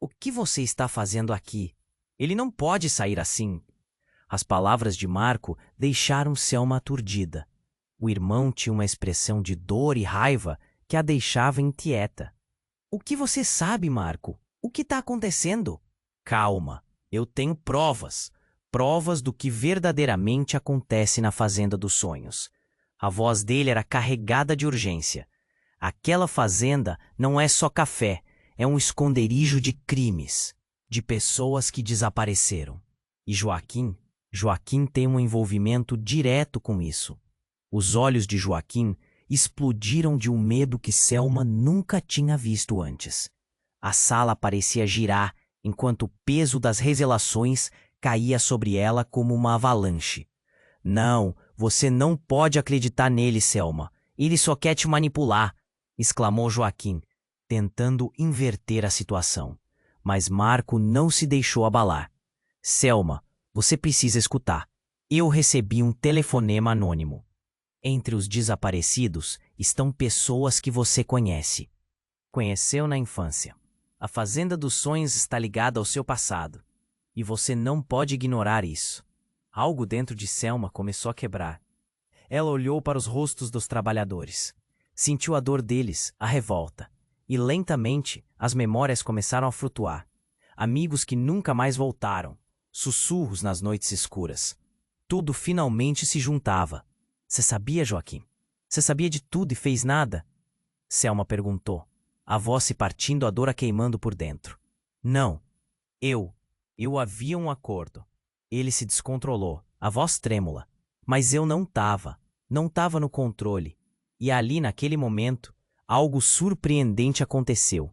Speaker 1: O que você está fazendo aqui? Ele não pode sair assim. As palavras de Marco deixaram Selma aturdida. O irmão tinha uma expressão de dor e raiva que a deixava inquieta. O que você sabe, Marco? O que está acontecendo? Calma, eu tenho provas. Provas do que verdadeiramente acontece na Fazenda dos Sonhos. A voz dele era carregada de urgência. Aquela fazenda não é só café, é um esconderijo de crimes, de pessoas que desapareceram. E Joaquim tem um envolvimento direto com isso. Os olhos de Joaquim explodiram de um medo que Selma nunca tinha visto antes. A sala parecia girar enquanto o peso das revelações caía sobre ela como uma avalanche. Não, você não pode acreditar nele, Selma. Ele só quer te manipular, exclamou Joaquim, tentando inverter a situação. Mas Marco não se deixou abalar. Selma, você precisa escutar. Eu recebi um telefonema anônimo. Entre os desaparecidos estão pessoas que você conhece. Conheceu na infância. A Fazenda dos Sonhos está ligada ao seu passado. E você não pode ignorar isso. Algo dentro de Selma começou a quebrar. Ela olhou para os rostos dos trabalhadores. Sentiu a dor deles, a revolta. E lentamente as memórias começaram a flutuar. Amigos que nunca mais voltaram. Sussurros nas noites escuras. Tudo finalmente se juntava. Você sabia, Joaquim? Você sabia de tudo e fez nada? Selma perguntou, a voz se partindo, a dor a queimando por dentro. Não. Eu havia um acordo. Ele se descontrolou, a voz trêmula. Mas eu não tava no controle. E ali, naquele momento, algo surpreendente aconteceu.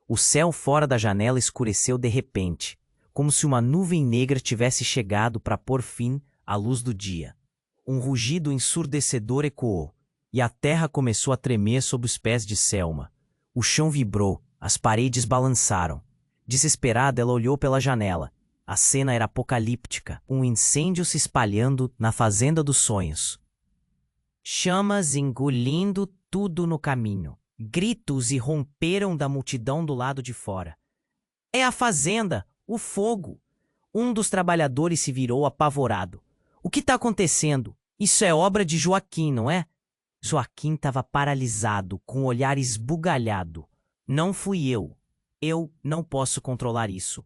Speaker 1: O céu fora da janela escureceu de repente, como se uma nuvem negra tivesse chegado para pôr fim à luz do dia. Um rugido ensurdecedor ecoou, e a terra começou a tremer sob os pés de Selma. O chão vibrou, as paredes balançaram. Desesperada, ela olhou pela janela. A cena era apocalíptica, um incêndio se espalhando na Fazenda dos Sonhos. Chamas engolindo tudo no caminho. Gritos irromperam da multidão do lado de fora. É a fazenda! O fogo! Um dos trabalhadores se virou apavorado. O que está acontecendo? Isso é obra de Joaquim, não é? Joaquim estava paralisado, com o olhar esbugalhado. Não fui eu. Eu não posso controlar isso.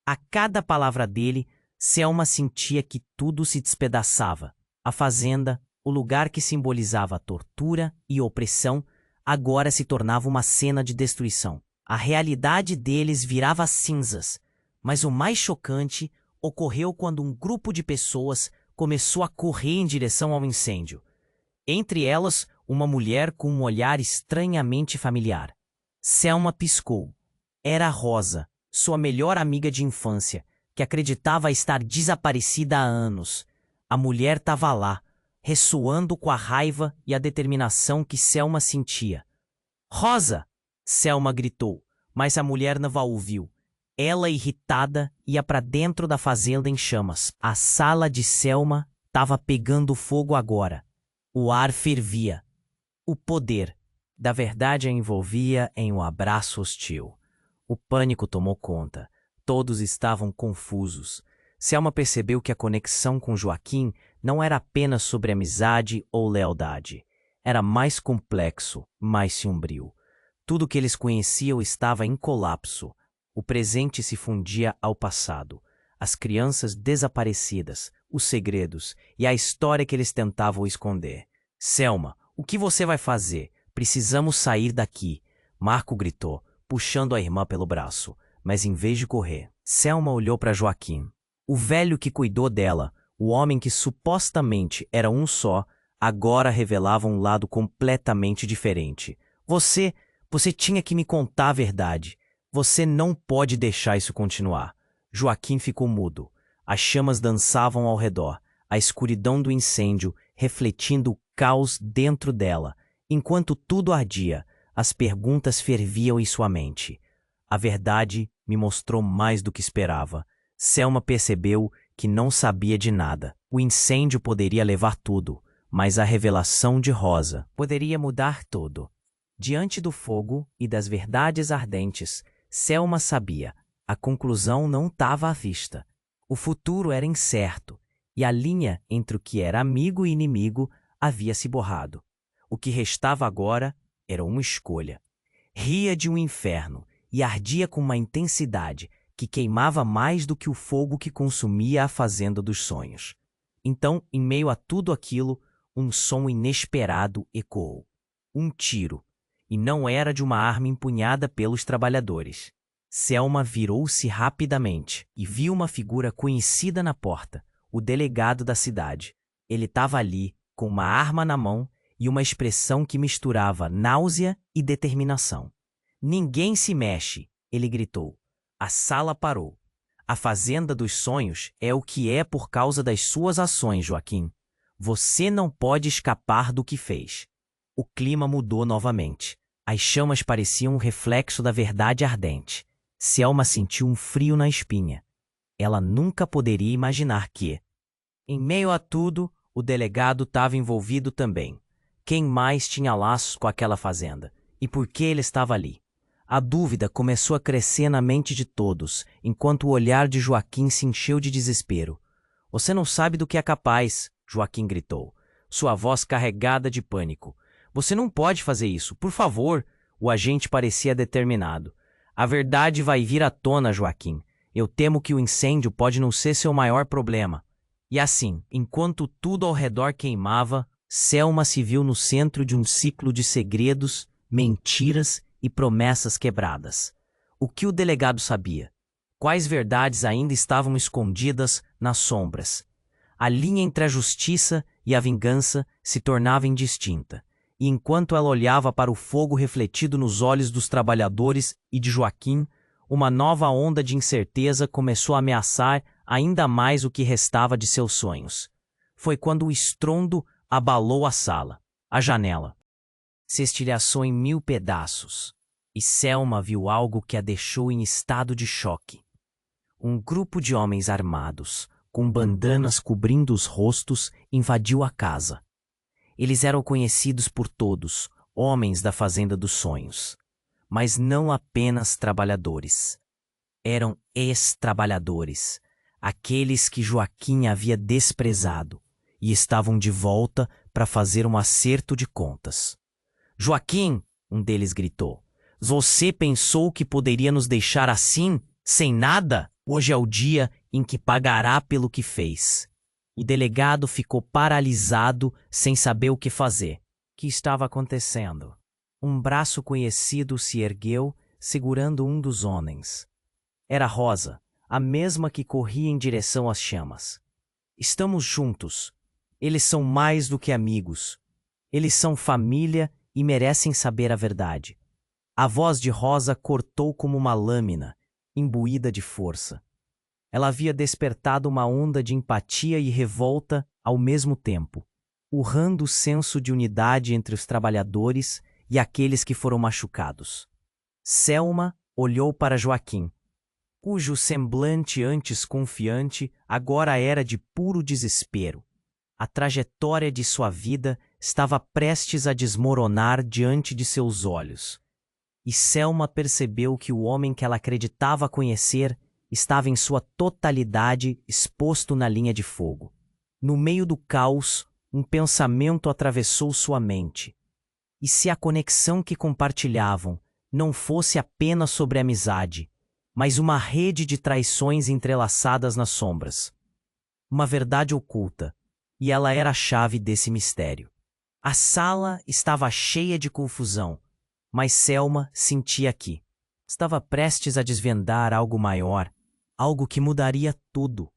Speaker 1: A cada palavra dele, Selma sentia que tudo se despedaçava. A fazenda, o lugar que simbolizava tortura e opressão, agora se tornava uma cena de destruição. A realidade deles virava cinzas, mas o mais chocante ocorreu quando um grupo de pessoas começou a correr em direção ao incêndio. Entre elas, uma mulher com um olhar estranhamente familiar. Selma piscou. Era Rosa, sua melhor amiga de infância, que acreditava estar desaparecida há anos. A mulher estava lá, ressoando com a raiva e a determinação que Selma sentia. Rosa! Selma gritou, mas a mulher não a ouviu. Ela, irritada, ia para dentro da fazenda em chamas. A sala de Selma estava pegando fogo agora. O ar fervia. O poder da verdade a envolvia em um abraço hostil. O pânico tomou conta. Todos estavam confusos. Selma percebeu que a conexão com Joaquim não era apenas sobre amizade ou lealdade. Era mais complexo, mais sombrio. Tudo que eles conheciam estava em colapso. O presente se fundia ao passado. As crianças desaparecidas, os segredos e a história que eles tentavam esconder. Selma, o que você vai fazer? Precisamos sair daqui. Marco gritou, puxando a irmã pelo braço. Mas em vez de correr, Selma olhou para Joaquim. O velho que cuidou dela, o homem que supostamente era um só, agora revelava um lado completamente diferente. Você tinha que me contar a verdade. Você não pode deixar isso continuar. Joaquim ficou mudo. As chamas dançavam ao redor, a escuridão do incêndio refletindo o caos dentro dela. Enquanto tudo ardia, as perguntas ferviam em sua mente. A verdade me mostrou mais do que esperava. Selma percebeu que não sabia de nada. O incêndio poderia levar tudo, mas a revelação de Rosa poderia mudar tudo. Diante do fogo e das verdades ardentes, Selma sabia. A conclusão não estava à vista. O futuro era incerto, e a linha entre o que era amigo e inimigo havia se borrado. O que restava agora era uma escolha. Ria de um inferno e ardia com uma intensidade que queimava mais do que o fogo que consumia a fazenda dos sonhos. Então, em meio a tudo aquilo, um som inesperado ecoou. Um tiro, e não era de uma arma empunhada pelos trabalhadores. Selma virou-se rapidamente e viu uma figura conhecida na porta, o delegado da cidade. Ele estava ali, com uma arma na mão e uma expressão que misturava náusea e determinação. "Ninguém se mexe", ele gritou. A sala parou. "A fazenda dos sonhos é o que é por causa das suas ações, Joaquim. Você não pode escapar do que fez." O clima mudou novamente. As chamas pareciam um reflexo da verdade ardente. Selma sentiu um frio na espinha. Ela nunca poderia imaginar que, em meio a tudo, o delegado estava envolvido também. Quem mais tinha laços com aquela fazenda? E por que ele estava ali? A dúvida começou a crescer na mente de todos, enquanto o olhar de Joaquim se encheu de desespero. "Você não sabe do que é capaz", Joaquim gritou, sua voz carregada de pânico. "Você não pode fazer isso, por favor." O agente parecia determinado. "A verdade vai vir à tona, Joaquim. Eu temo que o incêndio pode não ser seu maior problema." E assim, enquanto tudo ao redor queimava, Selma se viu no centro de um ciclo de segredos, mentiras e promessas quebradas. O que o delegado sabia? Quais verdades ainda estavam escondidas nas sombras? A linha entre a justiça e a vingança se tornava indistinta. E enquanto ela olhava para o fogo refletido nos olhos dos trabalhadores e de Joaquim, uma nova onda de incerteza começou a ameaçar ainda mais o que restava de seus sonhos. Foi quando o estrondo abalou a sala. A janela se estilhaçou em 1000 pedaços, e Selma viu algo que a deixou em estado de choque. Um grupo de homens armados, com bandanas cobrindo os rostos, invadiu a casa. Eles eram conhecidos por todos, homens da Fazenda dos Sonhos. Mas não apenas trabalhadores. Eram ex-trabalhadores, aqueles que Joaquim havia desprezado, e estavam de volta para fazer um acerto de contas. "Joaquim", um deles gritou, "você pensou que poderia nos deixar assim, sem nada? Hoje é o dia em que pagará pelo que fez." O delegado ficou paralisado, sem saber o que fazer. O que estava acontecendo? Um braço conhecido se ergueu, segurando um dos homens. Era Rosa, a mesma que corria em direção às chamas. "Estamos juntos. Eles são mais do que amigos. Eles são família e merecem saber a verdade." A voz de Rosa cortou como uma lâmina, imbuída de força. Ela havia despertado uma onda de empatia e revolta ao mesmo tempo, urrando o senso de unidade entre os trabalhadores e aqueles que foram machucados. Selma olhou para Joaquim, cujo semblante antes confiante agora era de puro desespero. A trajetória de sua vida estava prestes a desmoronar diante de seus olhos. E Selma percebeu que o homem que ela acreditava conhecer estava em sua totalidade exposto na linha de fogo. No meio do caos, um pensamento atravessou sua mente. E se a conexão que compartilhavam não fosse apenas sobre amizade, mas uma rede de traições entrelaçadas nas sombras? Uma verdade oculta, e ela era a chave desse mistério. A sala estava cheia de confusão, mas Selma sentia que estava prestes a desvendar algo maior, algo que mudaria tudo.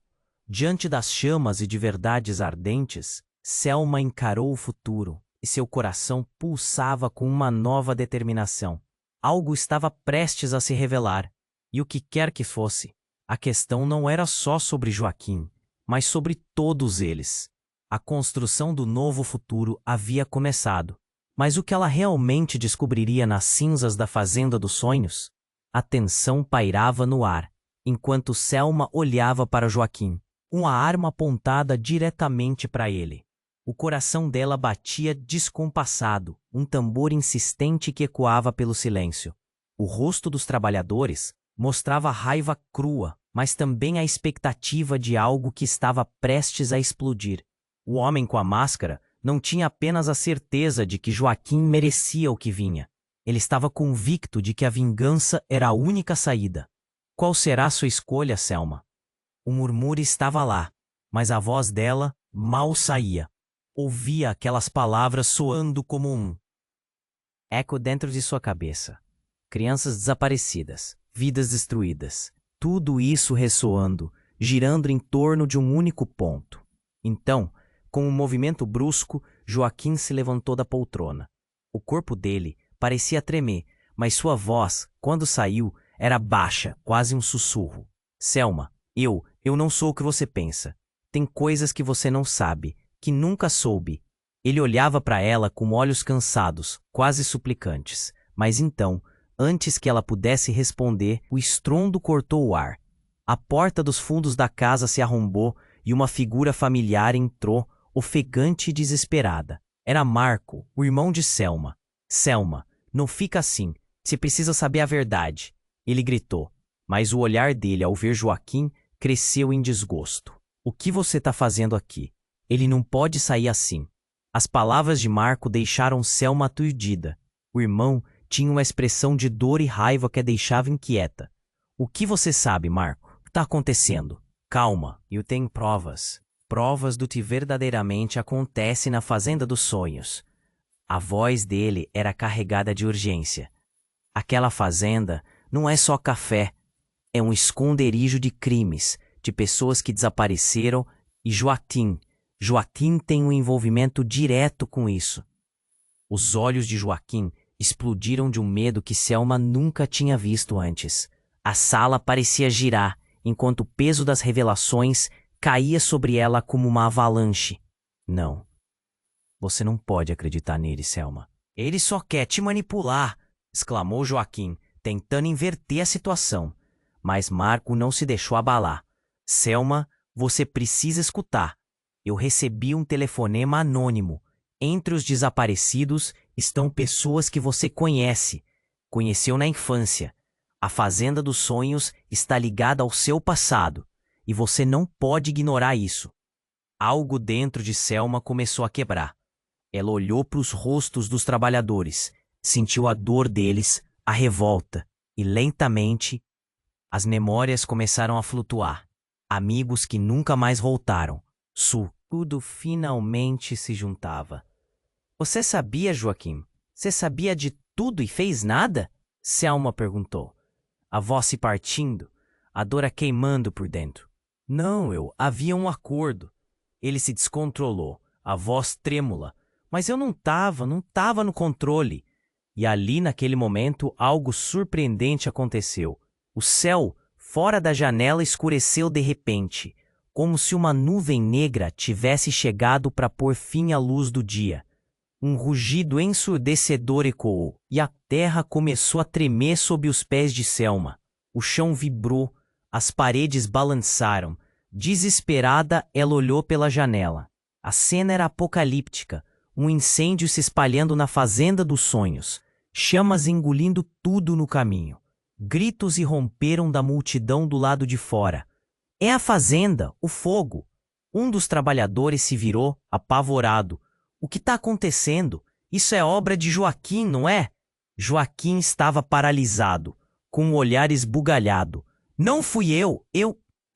Speaker 1: Diante das chamas e de verdades ardentes, Selma encarou o futuro e seu coração pulsava com uma nova determinação. Algo estava prestes a se revelar, e o que quer que fosse, a questão não era só sobre Joaquim, mas sobre todos eles. A construção do novo futuro havia começado, mas o que ela realmente descobriria nas cinzas da Fazenda dos Sonhos? A tensão pairava no ar, enquanto Selma olhava para Joaquim. uma arma apontada diretamente para ele. O coração dela batia descompassado, um tambor insistente que ecoava pelo silêncio. O rosto dos trabalhadores mostrava raiva crua, mas também a expectativa de algo que estava prestes a explodir. O homem com a máscara não tinha apenas a certeza de que Joaquim merecia o que vinha. Ele estava convicto de que a vingança era a única saída. Qual será sua escolha, Selma? O murmúrio estava lá, mas a voz dela mal saía. Ouvia aquelas palavras soando como um eco dentro de sua cabeça. Crianças desaparecidas, vidas destruídas, tudo isso ressoando, girando em torno de um único ponto. Então, com um movimento brusco, Joaquim se levantou da poltrona. O corpo dele parecia tremer, mas sua voz, quando saiu, era baixa, quase um sussurro. Selma, eu não sou o que você pensa. Tem coisas que você não sabe, que nunca soube. Ele olhava para ela com olhos cansados, quase suplicantes. Mas então, antes que ela pudesse responder, o estrondo cortou o ar. A porta dos fundos da casa se arrombou e uma figura familiar entrou, ofegante e desesperada. Era Marco, o irmão de Selma. Selma, não fica assim. Você precisa saber a verdade. Ele gritou, mas o olhar dele ao ver Joaquim cresceu em desgosto. O que você está fazendo aqui? Ele não pode sair assim. As palavras de Marco deixaram Selma aturdida. O irmão tinha uma expressão de dor e raiva que a deixava inquieta. O que você sabe, Marco? O que está acontecendo? Calma, eu tenho provas. Provas do que verdadeiramente acontece na Fazenda dos Sonhos. A voz dele era carregada de urgência. Aquela fazenda não é só café. É um esconderijo de crimes, de pessoas que desapareceram e Joaquim tem um envolvimento direto com isso. Os olhos de Joaquim explodiram de um medo que Selma nunca tinha visto antes. A sala parecia girar, enquanto o peso das revelações caía sobre ela como uma avalanche. Não. Você não pode acreditar nele, Selma. Ele só quer te manipular, exclamou Joaquim, tentando inverter a situação. Mas Marco não se deixou abalar. Selma, você precisa escutar. Eu recebi um telefonema anônimo. Entre os desaparecidos estão pessoas que você conhece. Conheceu na infância. A Fazenda dos Sonhos está ligada ao seu passado. E você não pode ignorar isso. Algo dentro de Selma começou a quebrar. Ela olhou para os rostos dos trabalhadores, sentiu a dor deles, a revolta, e lentamente as memórias começaram a flutuar. Amigos que nunca mais voltaram. Tudo finalmente se juntava. Você sabia, Joaquim? Você sabia de tudo e fez nada? Selma perguntou. A voz se partindo, a dor a queimando por dentro. Não, havia um acordo. Ele se descontrolou, a voz trêmula. Mas eu não tava no controle. E ali, naquele momento, algo surpreendente aconteceu. O céu, fora da janela, escureceu de repente, como se uma nuvem negra tivesse chegado para pôr fim à luz do dia. Um rugido ensurdecedor ecoou, e a terra começou a tremer sob os pés de Selma. O chão vibrou, as paredes balançaram. Desesperada, ela olhou pela janela. A cena era apocalíptica. Um incêndio se espalhando na Fazenda dos Sonhos, chamas engolindo tudo no caminho. Gritos irromperam da multidão do lado de fora. É a fazenda, o fogo. Um dos trabalhadores se virou, apavorado. O que está acontecendo? Isso é obra de Joaquim, não é? Joaquim estava paralisado, com o olhar esbugalhado. Não fui eu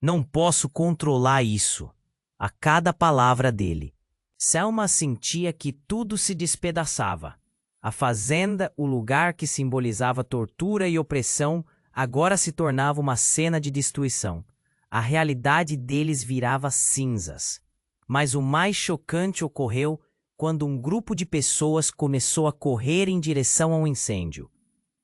Speaker 1: não posso controlar isso. A cada palavra dele. Selma sentia que tudo se despedaçava. A fazenda, o lugar que simbolizava tortura e opressão, agora se tornava uma cena de destruição. A realidade deles virava cinzas. Mas o mais chocante ocorreu quando um grupo de pessoas começou a correr em direção ao incêndio.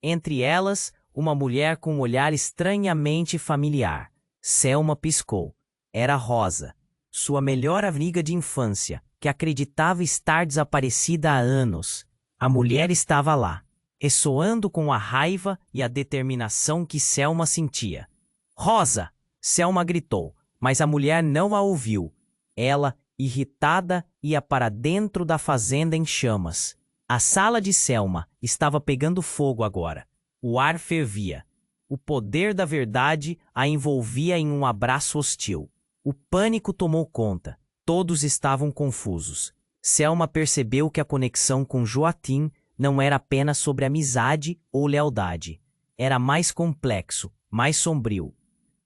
Speaker 1: Entre elas, uma mulher com um olhar estranhamente familiar. Selma piscou. Era Rosa, sua melhor amiga de infância, que acreditava estar desaparecida há anos. A mulher estava lá, ressoando com a raiva e a determinação que Selma sentia. Rosa! Selma gritou, Mas a mulher não a ouviu. Ela, irritada, ia para dentro da fazenda em chamas. A sala de Selma estava pegando fogo agora. O ar fervia. O poder da verdade a envolvia em um abraço hostil. O pânico tomou conta. Todos estavam confusos. Selma percebeu que a conexão com Joaquim não era apenas sobre amizade ou lealdade. Era mais complexo, mais sombrio.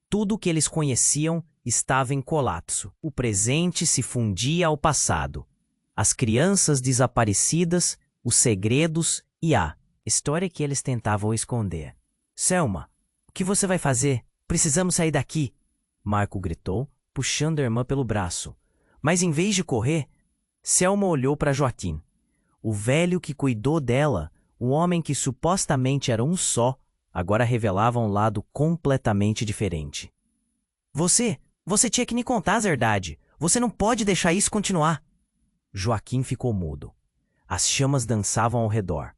Speaker 1: Tudo o que eles conheciam estava em colapso. O presente se fundia ao passado. As crianças desaparecidas, os segredos e a história que eles tentavam esconder. Selma, o que você vai fazer? Precisamos sair daqui, Marco gritou, puxando a irmã pelo braço. Mas em vez de correr, Selma olhou para Joaquim. O velho que cuidou dela, o homem que supostamente era um só, agora revelava um lado completamente diferente. Você tinha que me contar a verdade. Você não pode deixar isso continuar. Joaquim ficou mudo. As chamas dançavam ao redor.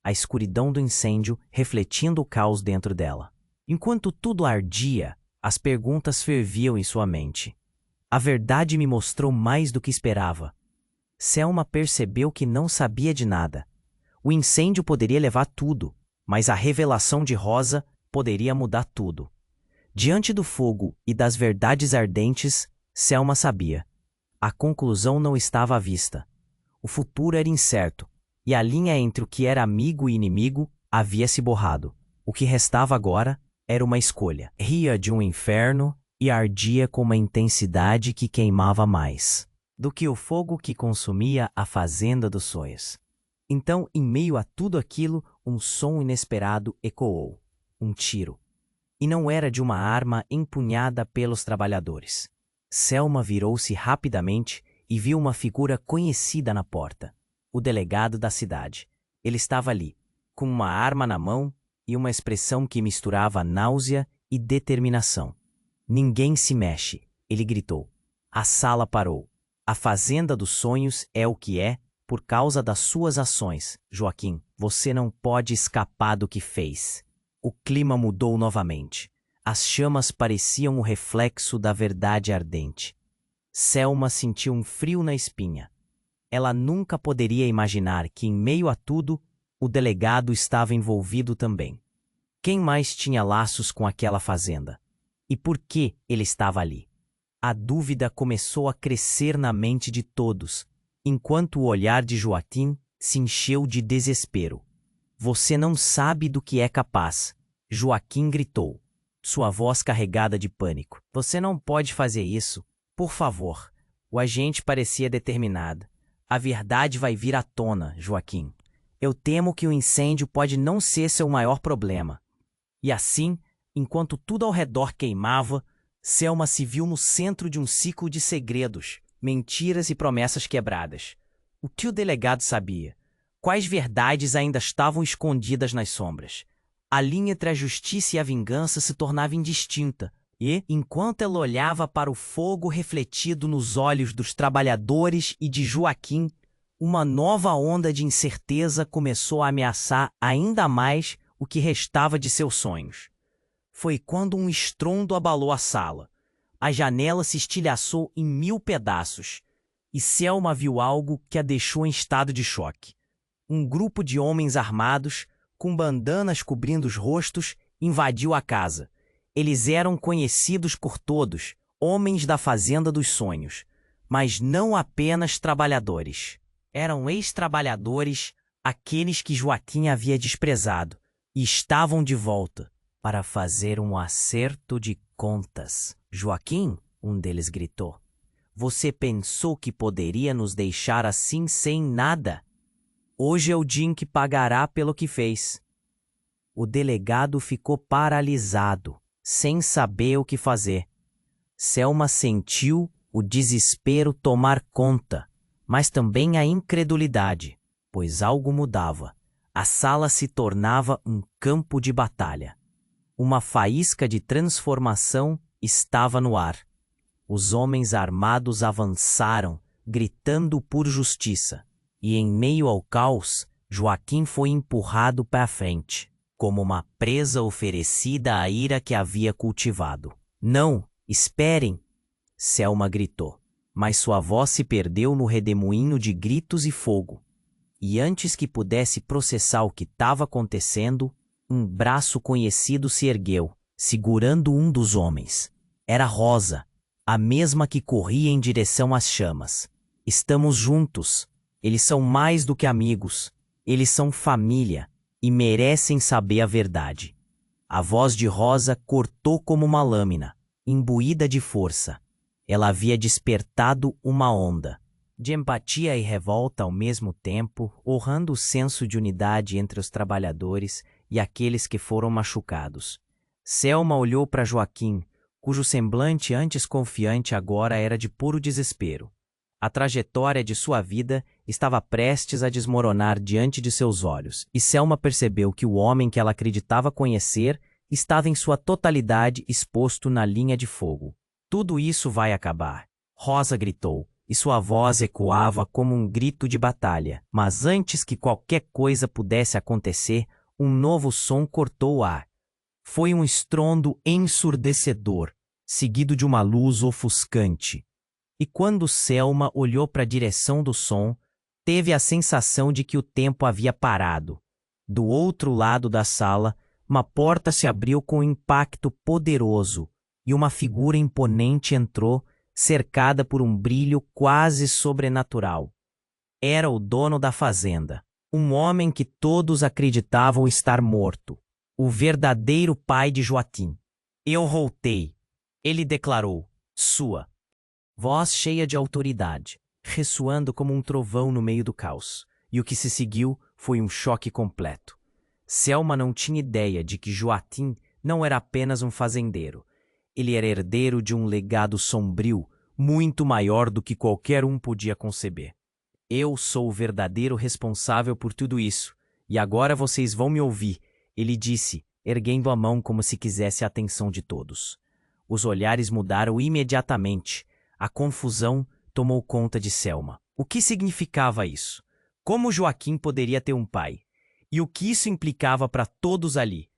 Speaker 1: A escuridão do incêndio refletindo o caos dentro dela. Enquanto tudo ardia, as perguntas ferviam em sua mente. A verdade me mostrou mais do que esperava. Selma percebeu que não sabia de nada. O incêndio poderia levar tudo, mas a revelação de Rosa poderia mudar tudo. Diante do fogo e das verdades ardentes, Selma sabia. A conclusão não estava à vista. O futuro era incerto, e a linha entre o que era amigo e inimigo havia se borrado. O que restava agora era uma escolha. Ria de um inferno e ardia com uma intensidade que queimava mais do que o fogo que consumia a fazenda dos sonhos. Então, em meio a tudo aquilo, um som inesperado ecoou. Um tiro. E não era de uma arma empunhada pelos trabalhadores. Selma virou-se rapidamente e viu uma figura conhecida na porta. O delegado da cidade. Ele estava ali, com uma arma na mão e uma expressão que misturava náusea e determinação. Ninguém se mexe, ele gritou. A sala parou. A fazenda dos sonhos é o que é por causa das suas ações. Joaquim, você não pode escapar do que fez. O clima mudou novamente. As chamas pareciam o reflexo da verdade ardente. Selma sentiu um frio na espinha. Ela nunca poderia imaginar que, em meio a tudo, o delegado estava envolvido também. Quem mais tinha laços com aquela fazenda? E por que ele estava ali? A dúvida começou a crescer na mente de todos, enquanto o olhar de Joaquim se encheu de desespero. Você não sabe do que é capaz, Joaquim gritou, sua voz carregada de pânico. Você não pode fazer isso, por favor. O agente parecia determinado. A verdade vai vir à tona, Joaquim. Eu temo que o incêndio pode não ser seu maior problema. E assim, enquanto tudo ao redor queimava, Selma se viu no centro de um ciclo de segredos, mentiras e promessas quebradas. O que o delegado sabia? Quais verdades ainda estavam escondidas nas sombras? A linha entre a justiça e a vingança se tornava indistinta, e, enquanto ela olhava para o fogo refletido nos olhos dos trabalhadores e de Joaquim, uma nova onda de incerteza começou a ameaçar ainda mais o que restava de seus sonhos. Foi quando um estrondo abalou a sala. A janela se estilhaçou em 1000 pedaços, e Selma viu algo que a deixou em estado de choque. Um grupo de homens armados, com bandanas cobrindo os rostos, invadiu a casa. Eles eram conhecidos por todos, homens da Fazenda dos Sonhos, mas não apenas trabalhadores. Eram ex-trabalhadores, aqueles que Joaquim havia desprezado, e estavam de volta para fazer um acerto de contas. Joaquim, um deles gritou, você pensou que poderia nos deixar assim sem nada? Hoje é o dia em que pagará pelo que fez. O delegado ficou paralisado, sem saber o que fazer. Selma sentiu o desespero tomar conta, mas também a incredulidade, pois algo mudava. A sala se tornava um campo de batalha. Uma faísca de transformação estava no ar. Os homens armados avançaram, gritando por justiça. E em meio ao caos, Joaquim foi empurrado para a frente, como uma presa oferecida à ira que havia cultivado. Não, esperem, Selma gritou. Mas sua voz se perdeu no redemoinho de gritos e fogo. E antes que pudesse processar o que estava acontecendo, um braço conhecido se ergueu, segurando um dos homens. Era Rosa, a mesma que corria em direção às chamas. Estamos juntos. Eles são mais do que amigos. Eles são família e merecem saber a verdade. A voz de Rosa cortou como uma lâmina, imbuída de força. Ela havia despertado uma onda de empatia e revolta ao mesmo tempo, honrando o senso de unidade entre os trabalhadores e aqueles que foram machucados. Selma olhou para Joaquim, cujo semblante antes confiante agora era de puro desespero. A trajetória de sua vida estava prestes a desmoronar diante de seus olhos, e Selma percebeu que o homem que ela acreditava conhecer estava em sua totalidade exposto na linha de fogo. Tudo isso vai acabar, Rosa gritou, e sua voz ecoava como um grito de batalha. Mas antes que qualquer coisa pudesse acontecer, um novo som cortou o ar. Foi um estrondo ensurdecedor, seguido de uma luz ofuscante. E quando Selma olhou para a direção do som, teve a sensação de que o tempo havia parado. Do outro lado da sala, uma porta se abriu com um impacto poderoso, e uma figura imponente entrou, cercada por um brilho quase sobrenatural. Era o dono da fazenda, um homem que todos acreditavam estar morto, o verdadeiro pai de Joaquim. Eu voltei, ele declarou, sua voz cheia de autoridade, ressoando como um trovão no meio do caos, e o que se seguiu foi um choque completo. Selma não tinha ideia de que Joaquim não era apenas um fazendeiro. Ele era herdeiro de um legado sombrio, muito maior do que qualquer um podia conceber. Eu sou o verdadeiro responsável por tudo isso, e agora vocês vão me ouvir, ele disse, erguendo a mão como se quisesse a atenção de todos. Os olhares mudaram imediatamente. A confusão tomou conta de Selma. O que significava isso? Como Joaquim poderia ter um pai? E o que isso implicava para todos ali?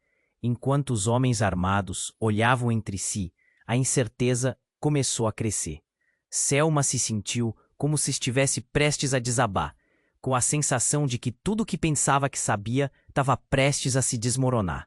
Speaker 1: Enquanto os homens armados olhavam entre si, a incerteza começou a crescer. Selma se sentiu como se estivesse prestes a desabar, com a sensação de que tudo o que pensava que sabia estava prestes a se desmoronar.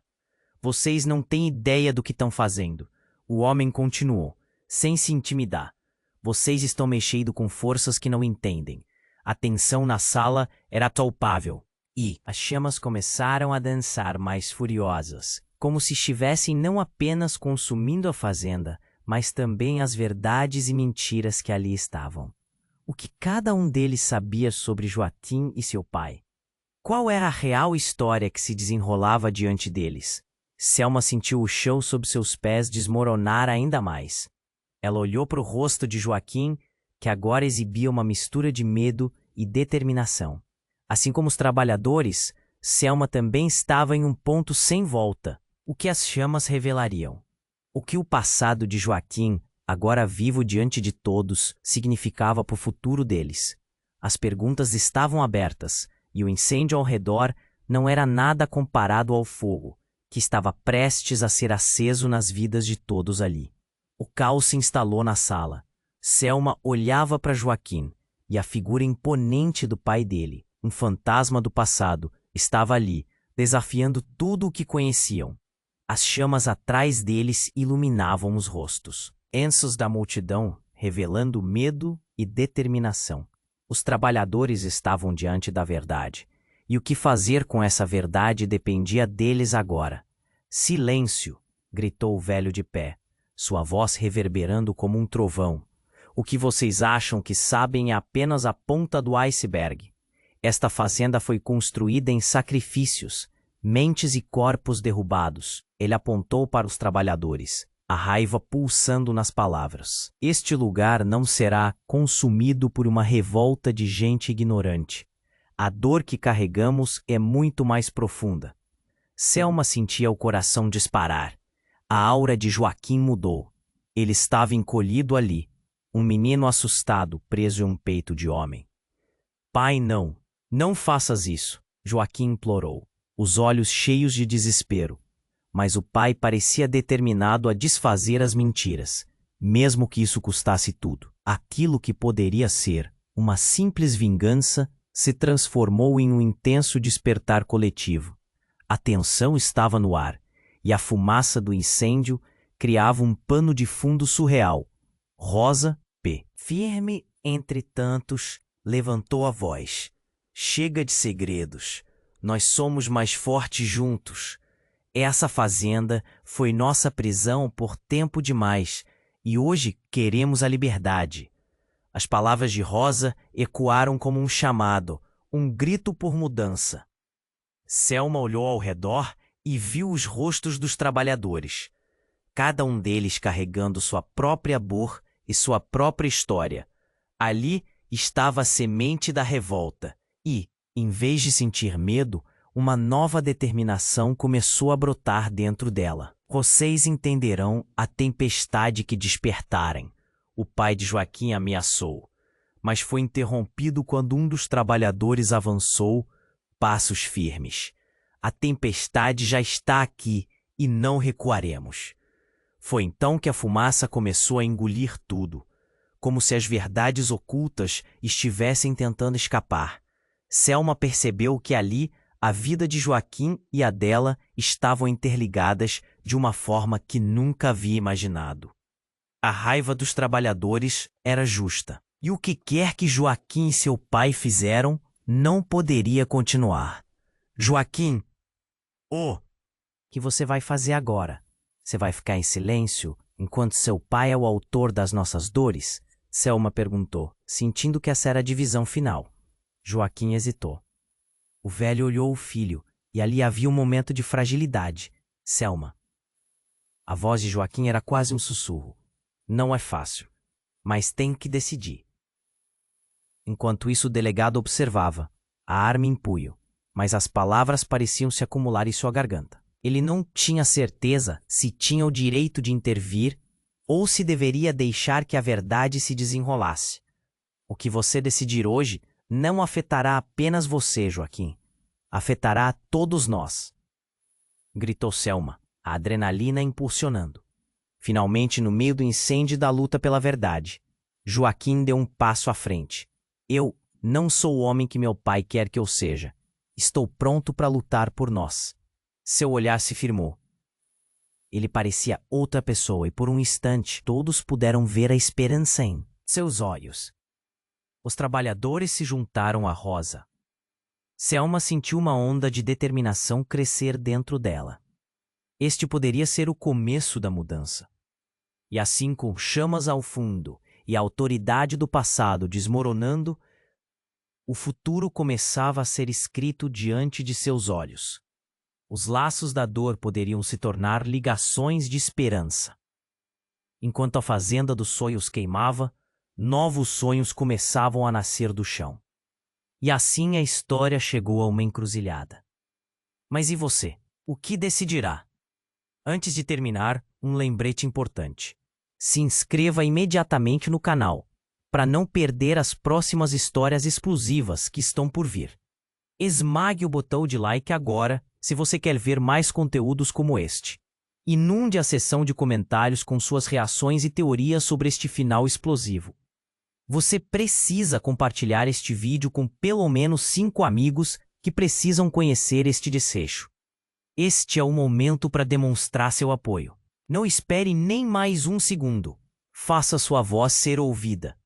Speaker 1: Vocês não têm ideia do que estão fazendo. O homem continuou, sem se intimidar. Vocês estão mexendo com forças que não entendem. A tensão na sala era palpável. E as chamas começaram a dançar mais furiosas, como se estivessem não apenas consumindo a fazenda, mas também as verdades e mentiras que ali estavam. O que cada um deles sabia sobre Joaquim e seu pai? Qual era a real história que se desenrolava diante deles? Selma sentiu o chão sob seus pés desmoronar ainda mais. Ela olhou para o rosto de Joaquim, que agora exibia uma mistura de medo e determinação. Assim como os trabalhadores, Selma também estava em um ponto sem volta. O que as chamas revelariam? O que o passado de Joaquim, agora vivo diante de todos, significava para o futuro deles? As perguntas estavam abertas, e o incêndio ao redor não era nada comparado ao fogo, que estava prestes a ser aceso nas vidas de todos ali. O caos se instalou na sala. Selma olhava para Joaquim, e a figura imponente do pai dele, um fantasma do passado, estava ali, desafiando tudo o que conheciam. As chamas atrás deles iluminavam os rostos, ensos da multidão, revelando medo e determinação. Os trabalhadores estavam diante da verdade, e o que fazer com essa verdade dependia deles agora. Silêncio! Gritou o velho de pé, sua voz reverberando como um trovão. O que vocês acham que sabem é apenas a ponta do iceberg. Esta fazenda foi construída em sacrifícios, mentes e corpos derrubados. Ele apontou para os trabalhadores, a raiva pulsando nas palavras. Este lugar não será consumido por uma revolta de gente ignorante. A dor que carregamos é muito mais profunda. Selma sentia o coração disparar. A aura de Joaquim mudou. Ele estava encolhido ali, um menino assustado, preso em um peito de homem. Pai, não. Não faças isso, Joaquim implorou, os olhos cheios de desespero. Mas o pai parecia determinado a desfazer as mentiras. mesmo que isso custasse tudo. Aquilo que poderia ser uma simples vingança se transformou em um intenso despertar coletivo. A tensão estava no ar, e a fumaça do incêndio criava um pano de fundo surreal. Rosa, firme entre tantos, levantou a voz. Chega de segredos. Nós somos mais fortes juntos. Essa fazenda foi nossa prisão por tempo demais e hoje queremos a liberdade. As palavras de Rosa ecoaram como um chamado, um grito por mudança. Selma olhou ao redor e viu os rostos dos trabalhadores, cada um deles carregando sua própria dor e sua própria história. Ali estava a semente da revolta e, em vez de sentir medo, uma nova determinação começou a brotar dentro dela. Vocês entenderão a tempestade que despertarem, o pai de Joaquim ameaçou, mas foi interrompido quando um dos trabalhadores avançou, passos firmes. A tempestade já está aqui e não recuaremos. Foi então que a fumaça começou a engolir tudo, como se as verdades ocultas estivessem tentando escapar. Selma percebeu que ali a vida de Joaquim e a dela estavam interligadas de uma forma que nunca havia imaginado. A raiva dos trabalhadores era justa, e o que quer que Joaquim e seu pai fizeram não poderia continuar. Joaquim, o que você vai fazer agora? Você vai ficar em silêncio enquanto seu pai é o autor das nossas dores? Selma perguntou, sentindo que essa era a divisão final. Joaquim hesitou. O velho olhou o filho, e ali havia um momento de fragilidade. Selma. A voz de Joaquim era quase um sussurro. Não é fácil, mas tem que decidir. Enquanto isso, o delegado observava, a arma em punho, mas as palavras pareciam se acumular em sua garganta. Ele não tinha certeza se tinha o direito de intervir ou se deveria deixar que a verdade se desenrolasse. O que você decidir hoje não afetará apenas você, Joaquim. Afetará a todos nós. Gritou Selma, a adrenalina impulsionando. Finalmente, no meio do incêndio e da luta pela verdade, Joaquim deu um passo à frente. Eu não sou o homem que meu pai quer que eu seja. Estou pronto para lutar por nós. Seu olhar se firmou. Ele parecia outra pessoa e por um instante todos puderam ver a esperança em seus olhos. Os trabalhadores se juntaram a Rosa. Selma sentiu uma onda de determinação crescer dentro dela. Este poderia ser o começo da mudança. E assim, com chamas ao fundo e a autoridade do passado desmoronando, o futuro começava a ser escrito diante de seus olhos. Os laços da dor poderiam se tornar ligações de esperança. Enquanto a fazenda dos sonhos queimava, novos sonhos começavam a nascer do chão. E assim a história chegou a uma encruzilhada. Mas e você? O que decidirá? Antes de terminar, um lembrete importante. Se inscreva imediatamente no canal, para não perder as próximas histórias explosivas que estão por vir. Esmague o botão de like agora se você quer ver mais conteúdos como este. Inunde a seção de comentários com suas reações e teorias sobre este final explosivo. Você precisa compartilhar este vídeo com pelo menos 5 amigos que precisam conhecer este desfecho. Este é o momento para demonstrar seu apoio. Não espere nem mais um segundo. Faça sua voz ser ouvida.